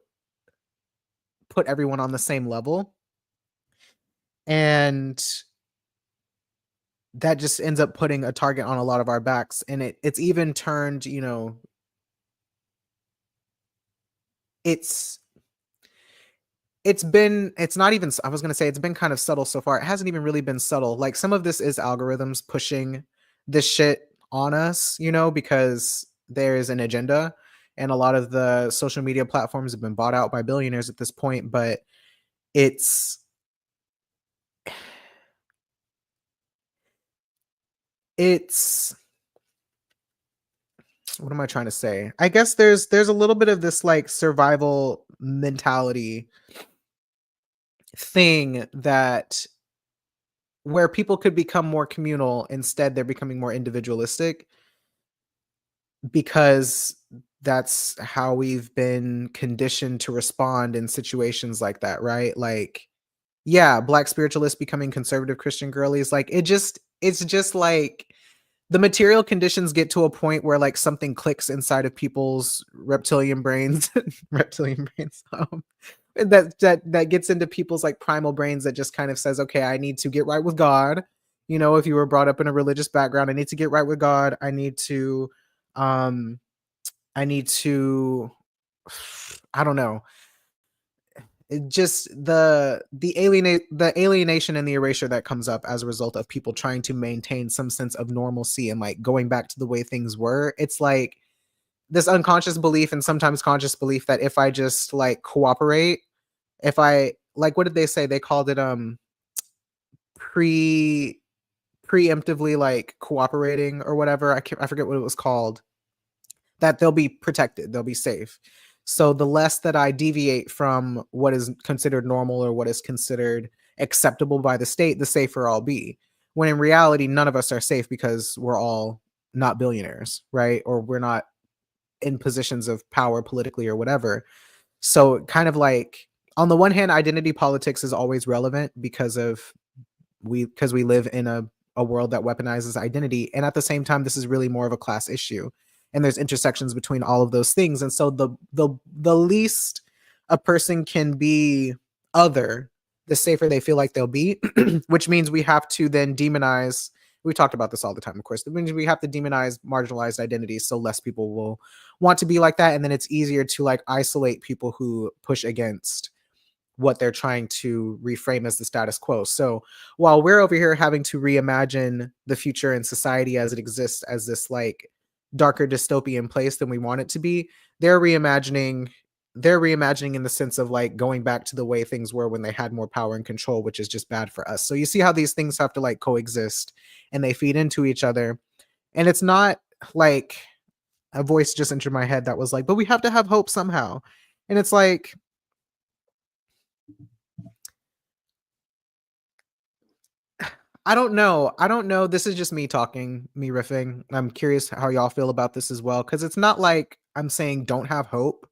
put everyone on the same level. And that just ends up putting a target on a lot of our backs. And it's even turned, you know, it's it's not even, I was going to say it's been kind of subtle so far. It hasn't even really been subtle. Like some of this is algorithms pushing this shit on us, you know, because there's an agenda and a lot of the social media platforms have been bought out by billionaires at this point, but it's it's what am I trying to say? I guess there's a little bit of this like survival mentality thing that where people could become more communal, instead they're becoming more individualistic because that's how we've been conditioned to respond in situations like that, right? Like, yeah, black spiritualists becoming conservative Christian girlies, like it's just like the material conditions get to a point where like something clicks inside of people's reptilian brains, reptilian brains, that gets into people's like primal brains that just kind of says, okay, I need to get right with God. You know, if you were brought up in a religious background, I need to get right with God. Um, I need to, I don't know, it just the alienation and the erasure that comes up as a result of people trying to maintain some sense of normalcy and like going back to the way things were. It's like this unconscious belief and sometimes conscious belief that if I just like cooperate, if I like, what did they say? They called it pre preemptively like cooperating or whatever. I forget what it was called. That they'll be protected, they'll be safe. So the less that I deviate from what is considered normal or what is considered acceptable by the state, the safer I'll be. When in reality, none of us are safe because we're all not billionaires, right? Or we're not in positions of power politically or whatever. So kind of like on the one hand, identity politics is always relevant because we live in a world that weaponizes identity. And at the same time, this is really more of a class issue. And there's intersections between all of those things. And so the least a person can be other, the safer they feel like they'll be, which means we have to then demonize. We talked about this all the time, of course. It means we have to demonize marginalized identities so less people will want to be like that. And then it's easier to like isolate people who push against what they're trying to reframe as the status quo. So while we're over here having to reimagine the future and society as it exists as this like darker dystopian place than we want it to be, they're reimagining in the sense of like going back to the way things were when they had more power and control, which is just bad for us. So you see how these things have to like coexist and they feed into each other. And it's not like a voice just entered my head that was like, but we have to have hope somehow. And it's like, I don't know. I don't know. This is just me talking, me riffing. I'm curious how y'all feel about this as well. Cause it's not like I'm saying don't have hope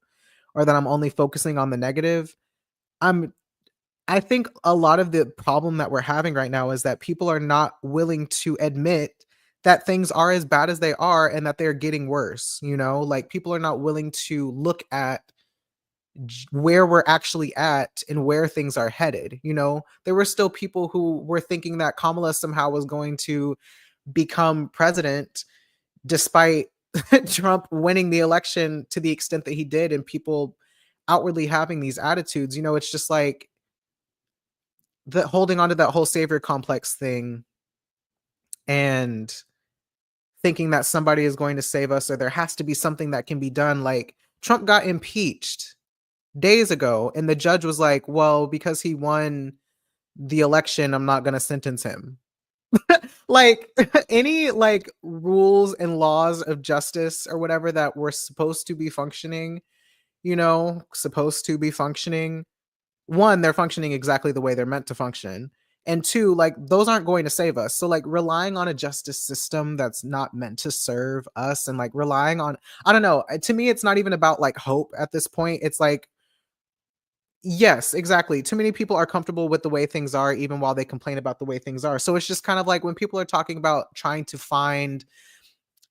or that I'm only focusing on the negative. I'm I think a lot of the problem that we're having right now is that people are not willing to admit that things are as bad as they are and that they're getting worse. You know, like people are not willing to look at where we're actually at and where things are headed. You know, there were still people who were thinking that Kamala somehow was going to become president despite Trump winning the election to the extent that he did and people outwardly having these attitudes. You know, it's just like the holding on to that whole savior complex thing and thinking that somebody is going to save us or there has to be something that can be done. Like Trump got impeached days ago and the judge was like, well, because he won the election, I'm not going to sentence him. Like any like rules and laws of justice or whatever that were supposed to be functioning, supposed to be functioning. One, they're functioning exactly the way they're meant to function. And two, like those aren't going to save us. So like relying on a justice system that's not meant to serve us and like relying on, I don't know, to me it's not even about like hope at this point. It's like, yes, exactly. Too many people are comfortable with the way things are even while they complain about the way things are. So it's just kind of like when people are talking about trying to find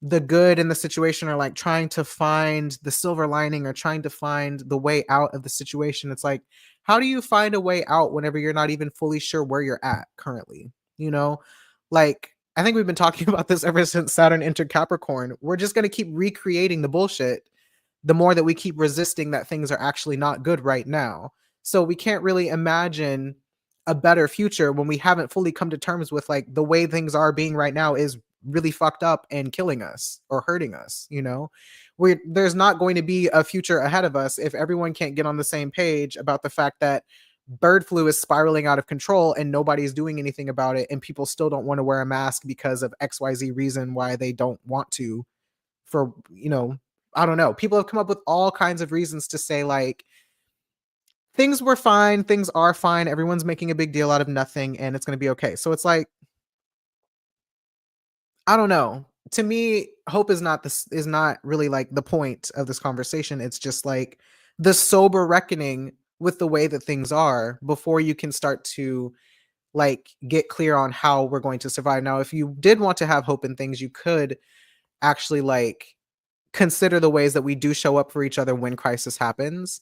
the good in the situation or like trying to find the silver lining or trying to find the way out of the situation. It's like, how do you find a way out whenever you're not even fully sure where you're at currently? You know, like I think we've been talking about this ever since Saturn entered Capricorn. We're just going to keep recreating the bullshit the more that we keep resisting that things are actually not good right now. So we can't really imagine a better future when we haven't fully come to terms with like the way things are being right now is really fucked up and killing us or hurting us, there's not going to be a future ahead of us if everyone can't get on the same page about the fact that bird flu is spiraling out of control and nobody's doing anything about it and people still don't want to wear a mask because of XYZ reason why they don't want to for, I don't know. People have come up with all kinds of reasons to say like things were fine, things are fine, everyone's making a big deal out of nothing and it's going to be okay. So it's like I don't know. To me, hope is not really like the point of this conversation. It's just like the sober reckoning with the way that things are before you can start to like get clear on how we're going to survive. Now, if you did want to have hope in things, you could actually like consider the ways that we do show up for each other when crisis happens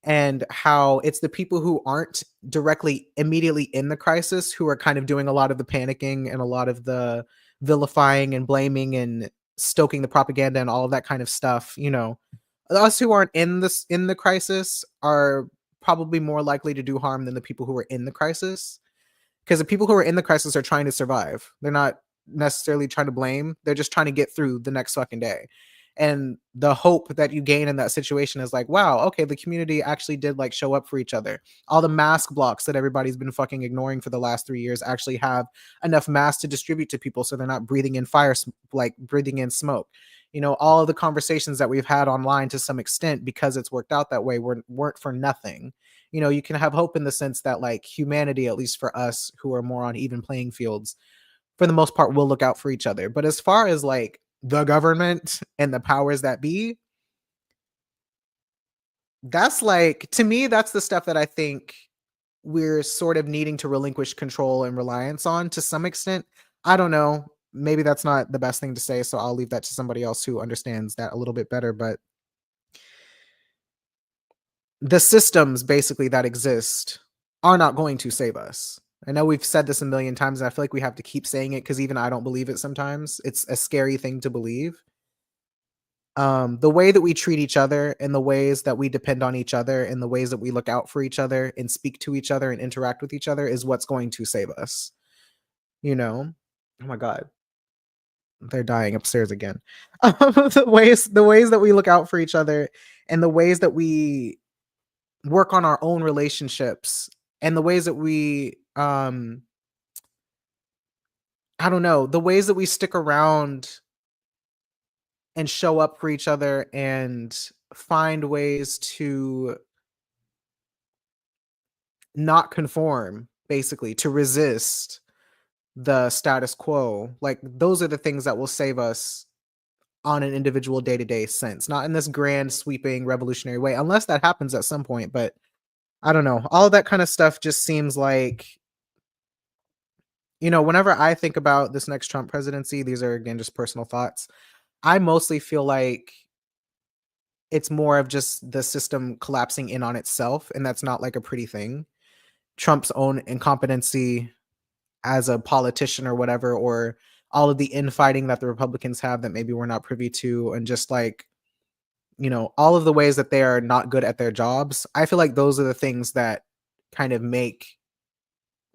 and how it's the people who aren't directly immediately in the crisis who are kind of doing a lot of the panicking and a lot of the vilifying and blaming and stoking the propaganda and all of that kind of stuff. Us who aren't in the crisis are probably more likely to do harm than the people who are in the crisis, because the people who are in the crisis are trying to survive. They're not necessarily trying to blame. They're just trying to get through the next fucking day. And the hope that you gain in that situation is like, wow, okay, the community actually did like show up for each other. All the mask blocks that everybody's been fucking ignoring for the last 3 years actually have enough masks to distribute to people so they're not breathing in fire, like breathing in smoke. All of the conversations that we've had online to some extent, because it's worked out that way, weren't for nothing. You can have hope in the sense that like humanity, at least for us who are more on even playing fields, for the most part, will look out for each other. But as far as like the government and the powers that be, that's like, to me, that's the stuff that I think we're sort of needing to relinquish control and reliance on to some extent. I don't know. Maybe that's not the best thing to say, so I'll leave that to somebody else who understands that a little bit better. But the systems basically that exist are not going to save us. I know we've said this a million times, and I feel like we have to keep saying it because even I don't believe it sometimes. It's a scary thing to believe. The way that we treat each other and the ways that we depend on each other and the ways that we look out for each other and speak to each other and interact with each other is what's going to save us. You know? Oh my God. They're dying upstairs again. The ways that we look out for each other and the ways that we work on our own relationships and the ways that we I don't know, the ways that we stick around and show up for each other and find ways to not conform, basically, to resist the status quo. Like those are the things that will save us on an individual day-to-day sense, not in this grand sweeping revolutionary way, unless that happens at some point. But I don't know. All of that kind of stuff just seems like, whenever I think about this next Trump presidency, these are again just personal thoughts. I mostly feel like it's more of just the system collapsing in on itself, and that's not like a pretty thing. Trump's own incompetency as a politician or whatever, or all of the infighting that the Republicans have that maybe we're not privy to, and just like, all of the ways that they are not good at their jobs. I feel like those are the things that kind of make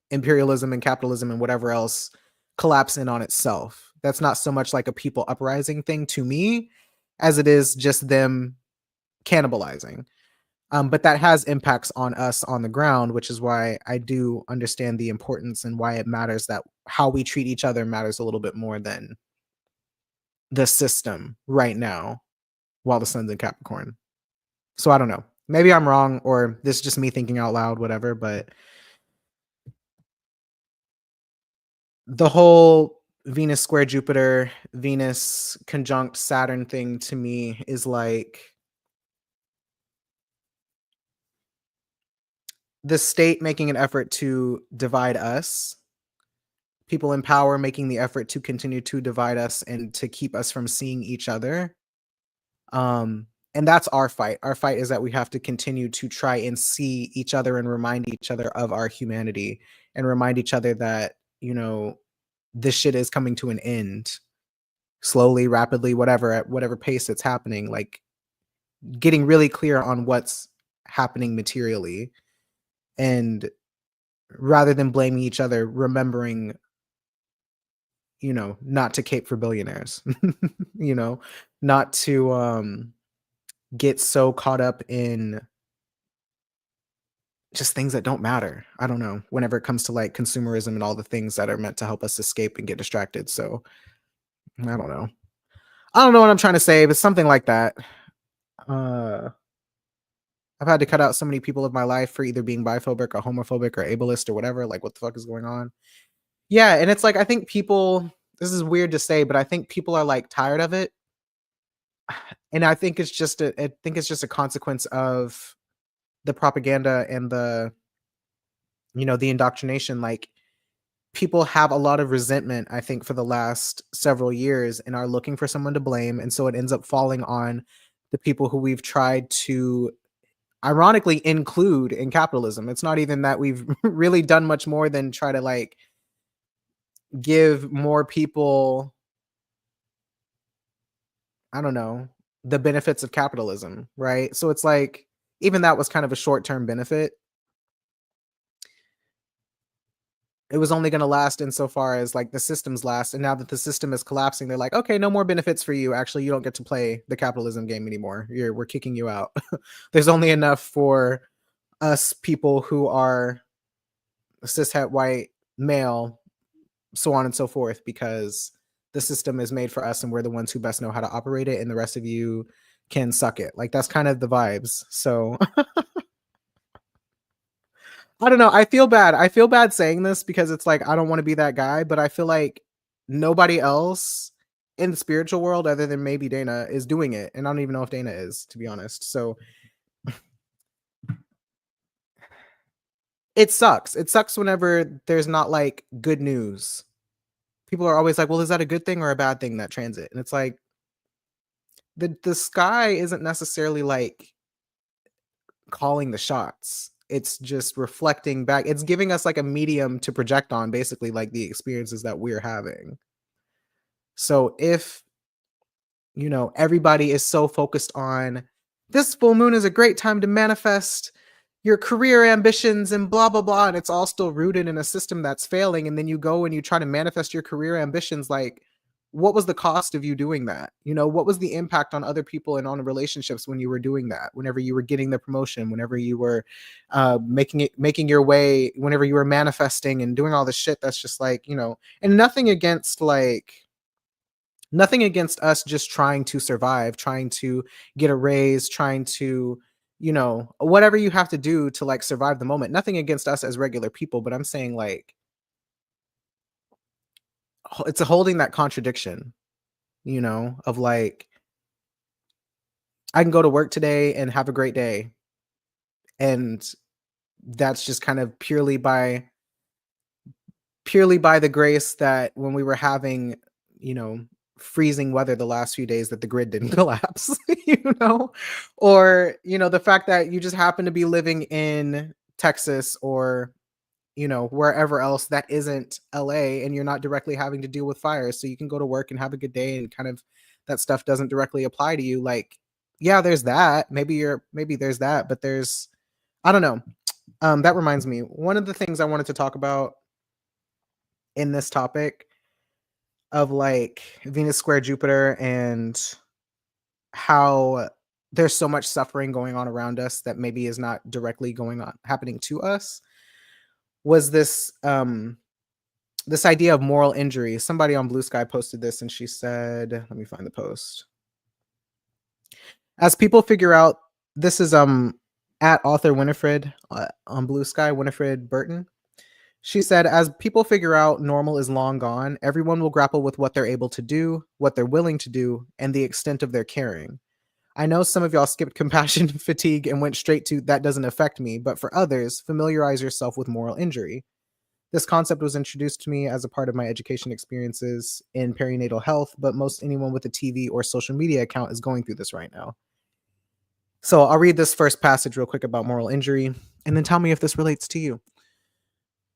imperialism and capitalism and whatever else collapse in on itself. That's not so much like a people uprising thing to me as it is just them cannibalizing. But that has impacts on us on the ground, which is why I do understand the importance and why it matters that how we treat each other matters a little bit more than the system right now while the sun's in Capricorn. So I don't know. Maybe I'm wrong or this is just me thinking out loud, whatever. But the whole Venus square Jupiter, Venus conjunct Saturn thing to me is like the state making an effort to divide us, people in power making the effort to continue to divide us and to keep us from seeing each other. And that's our fight. Our fight is that we have to continue to try and see each other and remind each other of our humanity and remind each other that, this shit is coming to an end slowly, rapidly, whatever, at whatever pace it's happening, like getting really clear on what's happening materially. And rather than blaming each other, remembering, not to cape for billionaires, you know, not to get so caught up in just things that don't matter. I don't know, whenever it comes to like consumerism and all the things that are meant to help us escape and get distracted. So I don't know. I don't know what I'm trying to say, but something like that. Uh, I've had to cut out so many people of my life for either being biphobic or homophobic or ableist or whatever. Like, what the fuck is going on? Yeah, and it's like I think people. This is weird to say, but I think people are like tired of it, and I think it's just a consequence of the propaganda and the indoctrination. Like people have a lot of resentment, I think, for the last several years and are looking for someone to blame, and so it ends up falling on the people who we've tried to ironically include in capitalism. It's not even that we've really done much more than try to like give more people, I don't know, the benefits of capitalism, right? So it's like even that was kind of a short-term benefit. It was only going to last insofar as like the systems last, and now that the system is collapsing, they're like, okay, no more benefits for you. Actually, you don't get to play the capitalism game anymore. We're kicking you out. There's only enough for us people who are cishet white male, so on and so forth, because the system is made for us and we're the ones who best know how to operate it, and the rest of you can suck it. Like that's kind of the vibes. So I don't know. I feel bad. I feel bad saying this because it's like I don't want to be that guy, but I feel like nobody else in the spiritual world other than maybe Dana is doing it. And I don't even know if Dana is, to be honest. So it sucks. It sucks whenever there's not like good news. People are always like, well, is that a good thing or a bad thing, that transit? And it's like the sky isn't necessarily like calling the shots. It's just reflecting back. It's giving us like a medium to project on, basically like the experiences that we're having. So if, everybody is so focused on this full moon is a great time to manifest your career ambitions and blah blah blah, and it's all still rooted in a system that's failing, and then you go and you try to manifest your career ambitions, like what was the cost of you doing that? What was the impact on other people and on relationships when you were doing that, whenever you were getting the promotion, whenever you were making your way, whenever you were manifesting and doing all this shit that's just like, and nothing against us just trying to survive, trying to get a raise, trying to, whatever you have to do to like survive the moment. Nothing against us as regular people, but I'm saying like it's a holding that contradiction, of like I can go to work today and have a great day. And that's just kind of purely by the grace that when we were having, you know, freezing weather the last few days, that the grid didn't collapse, or, the fact that you just happen to be living in Texas or, wherever else that isn't LA, and you're not directly having to deal with fires. So you can go to work and have a good day and kind of that stuff doesn't directly apply to you. Like, yeah, there's that. Maybe there's that, but I don't know. That reminds me, one of the things I wanted to talk about in this topic of like Venus square Jupiter and how there's so much suffering going on around us that maybe is not directly going on happening to us, was this idea of moral injury. Somebody on Blue Sky posted this and she said, let me find the post. As people figure out, this is at author Winifred on Blue Sky, Winifred Burton. She said, as people figure out normal is long gone, everyone will grapple with what they're able to do, what they're willing to do, and the extent of their caring. I know some of y'all skipped compassion fatigue and went straight to that doesn't affect me, but for others, familiarize yourself with moral injury. This concept was introduced to me as a part of my education experiences in perinatal health, but most anyone with a TV or social media account is going through this right now. So I'll read this first passage real quick about moral injury, and then tell me if this relates to you.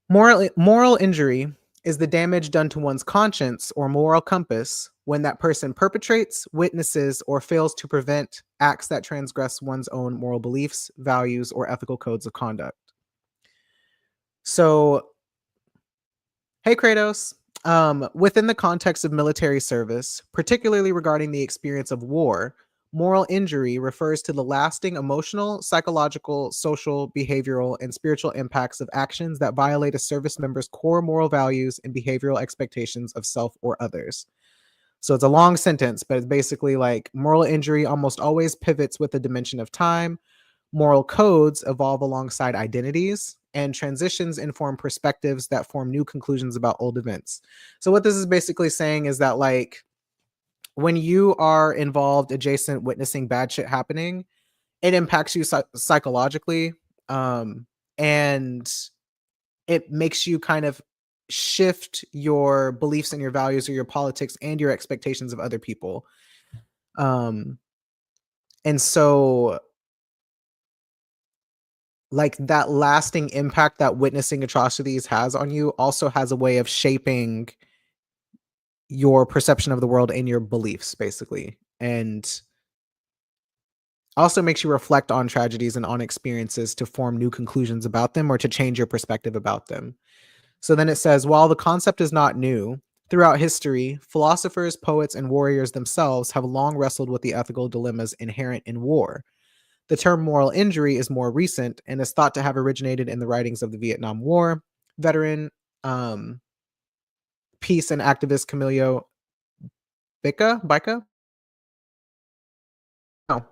Moral injury is the damage done to one's conscience or moral compass when that person perpetrates, witnesses, or fails to prevent acts that transgress one's own moral beliefs, values, or ethical codes of conduct. So, hey Kratos, within the context of military service, particularly regarding the experience of war, moral injury refers to the lasting emotional, psychological, social, behavioral, and spiritual impacts of actions that violate a service member's core moral values and behavioral expectations of self or others. So it's a long sentence, but it's basically like moral injury almost always pivots with the dimension of time. Moral codes evolve alongside identities, and transitions inform perspectives that form new conclusions about old events. So what this is basically saying is that, like, when you are involved adjacent witnessing bad shit happening, it impacts you psychologically, and it makes you kind of shift your beliefs and your values or your politics and your expectations of other people. And so, like, that lasting impact that witnessing atrocities has on you also has a way of shaping your perception of the world and your beliefs, basically. And also makes you reflect on tragedies and on experiences to form new conclusions about them or to change your perspective about them. So then it says, while the concept is not new, throughout history, philosophers, poets, and warriors themselves have long wrestled with the ethical dilemmas inherent in war. The term moral injury is more recent and is thought to have originated in the writings of the Vietnam War veteran, peace and activist Camilo Bica? Oh,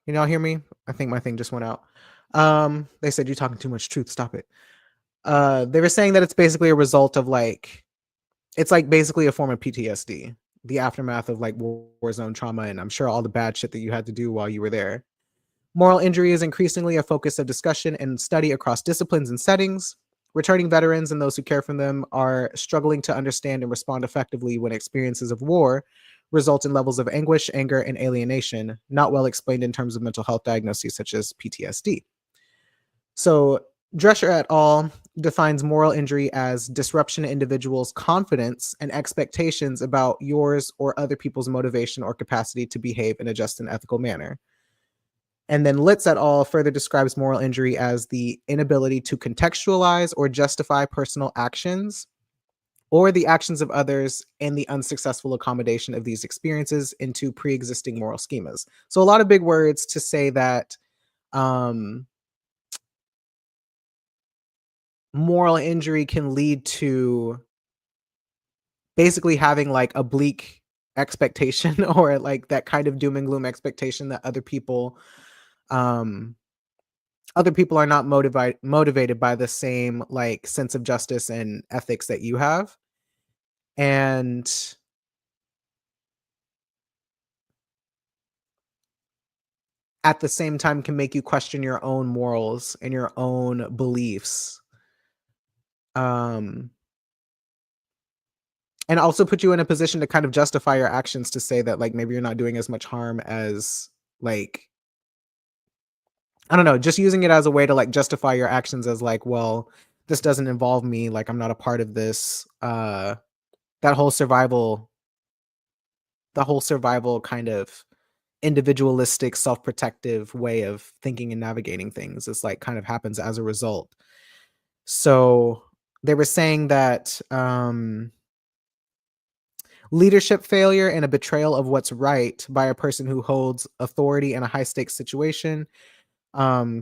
can y'all hear me? I think my thing just went out. They said you're talking too much truth. Stop it. They were saying that it's basically a result of, like, it's like basically a form of PTSD, the aftermath of like war zone trauma, and I'm sure all the bad shit that you had to do while you were there. Moral injury is increasingly a focus of discussion and study across disciplines and settings. Returning veterans and those who care for them are struggling to understand and respond effectively when experiences of war result in levels of anguish, anger, and alienation, not well explained in terms of mental health diagnoses such as PTSD. So, Drescher et al. Defines moral injury as disruption in individuals' confidence and expectations about yours or other people's motivation or capacity to behave in a just and ethical manner. And then Litz et al. Further describes moral injury as the inability to contextualize or justify personal actions or the actions of others and the unsuccessful accommodation of these experiences into pre-existing moral schemas. So a lot of big words to say that moral injury can lead to basically having like a bleak expectation or like that kind of doom and gloom expectation that other people are not motivated by the same like sense of justice and ethics that you have. And at the same time can make you question your own morals and your own beliefs. And also put you in a position to kind of justify your actions to say that like maybe you're not doing as much harm as, like, I don't know, just using it as a way to like justify your actions as like, well, this doesn't involve me, like I'm not a part of this. That whole survival, the whole survival kind of individualistic, self-protective way of thinking and navigating things is like kind of happens as a result. So they were saying that Leadership failure and a betrayal of what's right by a person who holds authority in a high stakes situation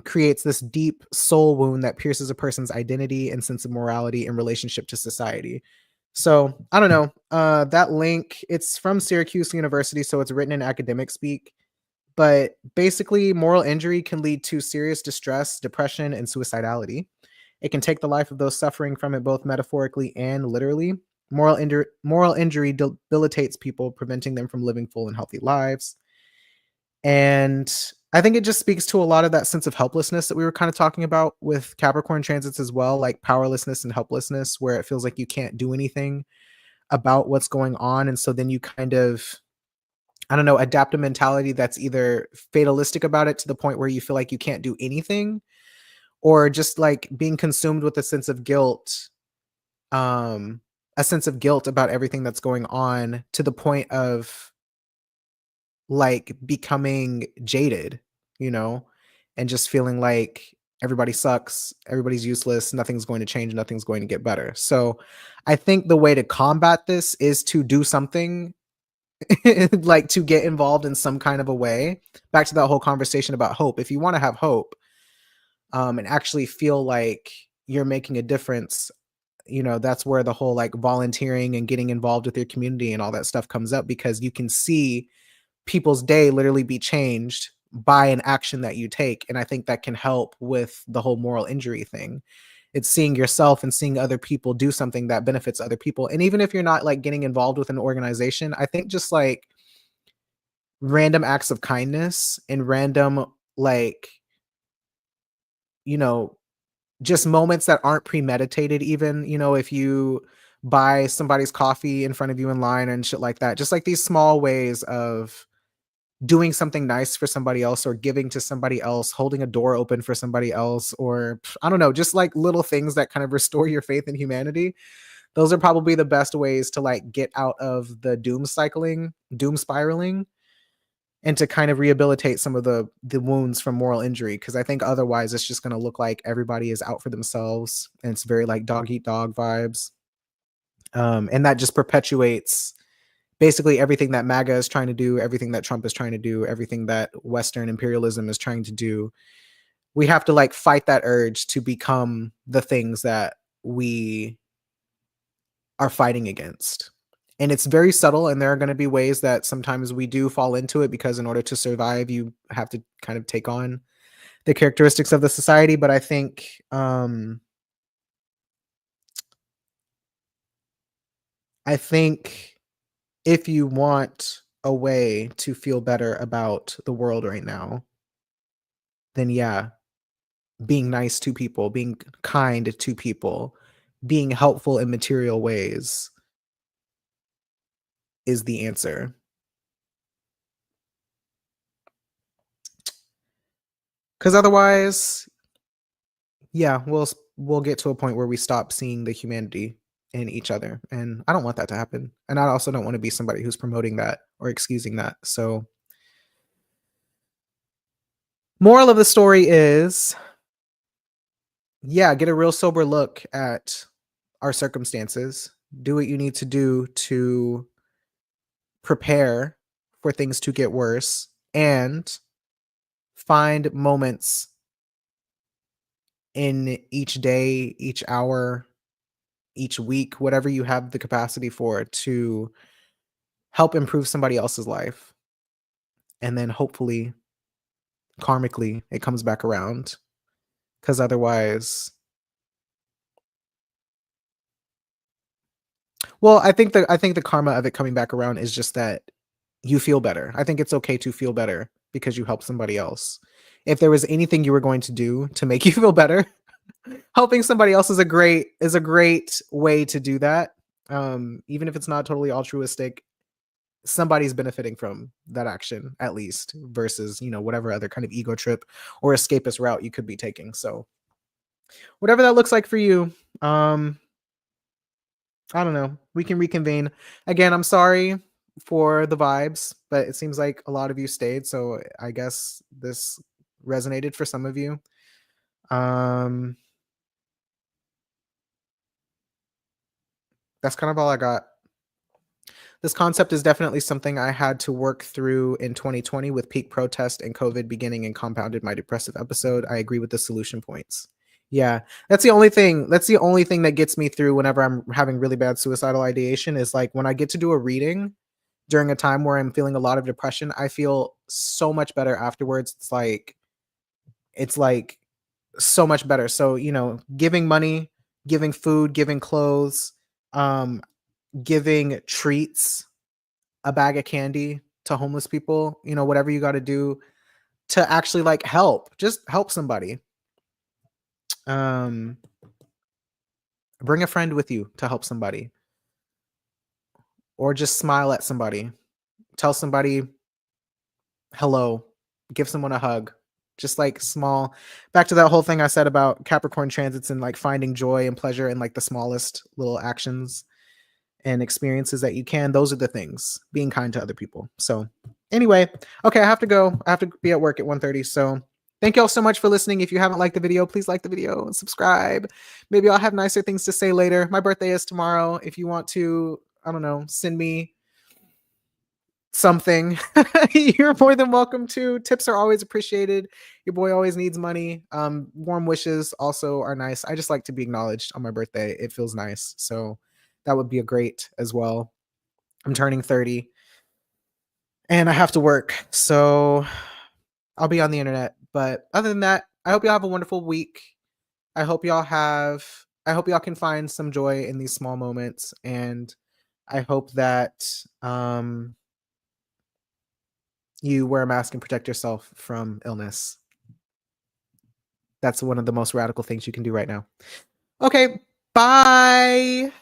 creates this deep soul wound that pierces a person's identity and sense of morality in relationship to society. So I don't know. That link, it's from Syracuse University, so it's written in academic speak. But basically, moral injury can lead to serious distress, depression, and suicidality. It can take the life of those suffering from it both metaphorically and literally. Moral injury debilitates people, preventing them from living full and healthy lives. And I think it just speaks to a lot of that sense of helplessness that we were kind of talking about with Capricorn transits as well, like powerlessness and helplessness, where it feels like you can't do anything about what's going on. And so then you kind of, I don't know, adapt a mentality that's either fatalistic about it to the point where you feel like you can't do anything, or just like being consumed with a sense of guilt, um, a sense of guilt about everything that's going on to the point of like becoming jaded, you know, and just feeling like everybody sucks, everybody's useless, nothing's going to change, nothing's going to get better. So I think the way to combat this is to do something like to get involved in some kind of a way. Back to that whole conversation about hope. If you want to have hope, and actually feel like you're making a difference, you know, that's where the whole like volunteering and getting involved with your community and all that stuff comes up, because you can see people's day literally be changed by an action that you take. And I think that can help with the whole moral injury thing. It's seeing yourself and seeing other people do something that benefits other people. And even if you're not like getting involved with an organization, I think just like random acts of kindness and random, like, you know, just moments that aren't premeditated, even, you know, if you buy somebody's coffee in front of you in line and shit like that, just like these small ways of doing something nice for somebody else, or giving to somebody else, holding a door open for somebody else, or I don't know, just like little things that kind of restore your faith in humanity. Those are probably the best ways to like get out of the doom spiraling, and to kind of rehabilitate some of the wounds from moral injury, because I think otherwise it's just going to look like everybody is out for themselves, and it's very like dog eat dog vibes. And that just perpetuates basically everything that MAGA is trying to do, everything that Trump is trying to do, everything that Western imperialism is trying to do. We have to like fight that urge to become the things that we are fighting against. And it's very subtle, and there are going to be ways that sometimes we do fall into it, because in order to survive, you have to kind of take on the characteristics of the society. But I think if you want a way to feel better about the world right now, then yeah, being nice to people, being kind to people, being helpful in material ways is the answer. Because otherwise, yeah, we'll get to a point where we stop seeing the humanity in each other, and I don't want that to happen. And I also don't want to be somebody who's promoting that or excusing that. So, moral of the story is, yeah, get a real sober look at our circumstances. Do what you need to do to prepare for things to get worse, and find moments in each day, each hour, each week, whatever you have the capacity for, to help improve somebody else's life. And then hopefully, karmically, it comes back around. Because otherwise, well, I think the karma of it coming back around is just that you feel better. I think it's okay to feel better because you helped somebody else. If there was anything you were going to do to make you feel better, helping somebody else is a great way to do that. Even if it's not totally altruistic, somebody's benefiting from that action at least, versus, you know, whatever other kind of ego trip or escapist route you could be taking. So whatever that looks like for you, um, I don't know. We can reconvene. Again, I'm sorry for the vibes, but it seems like a lot of you stayed, so I guess this resonated for some of you. Um, that's kind of all I got. This concept is definitely something I had to work through in 2020 with peak protest and COVID beginning and compounded my depressive episode. I agree with the solution points. Yeah, that's the only thing. That's the only thing that gets me through whenever I'm having really bad suicidal ideation is like when I get to do a reading during a time where I'm feeling a lot of depression, I feel so much better afterwards. It's like so much better. So, giving money, giving food, giving clothes, um, giving treats, a bag of candy to homeless people, whatever you got to do to actually like help, just help somebody. Um, bring a friend with you to help somebody or just smile at somebody. Tell somebody hello, give someone a hug. Just like small, back to that whole thing I said about Capricorn transits and like finding joy and pleasure in like the smallest little actions and experiences that you can. Those are the things, being kind to other people. So anyway, okay, I have to go. I have to be at work at 1:30. So thank you all so much for listening. If you haven't liked the video, please like the video and subscribe. Maybe I'll have nicer things to say later. My birthday is tomorrow. If you want to, I don't know, send me something, you're more than welcome to. Tips are always appreciated. Your boy always needs money. Warm wishes also are nice. I just like to be acknowledged on my birthday. It feels nice. So that would be a great as well. I'm turning 30 and I have to work. So I'll be on the internet. But other than that, I hope y'all have a wonderful week. I hope y'all can find some joy in these small moments. And I hope that you wear a mask and protect yourself from illness. That's one of the most radical things you can do right now. Okay, bye.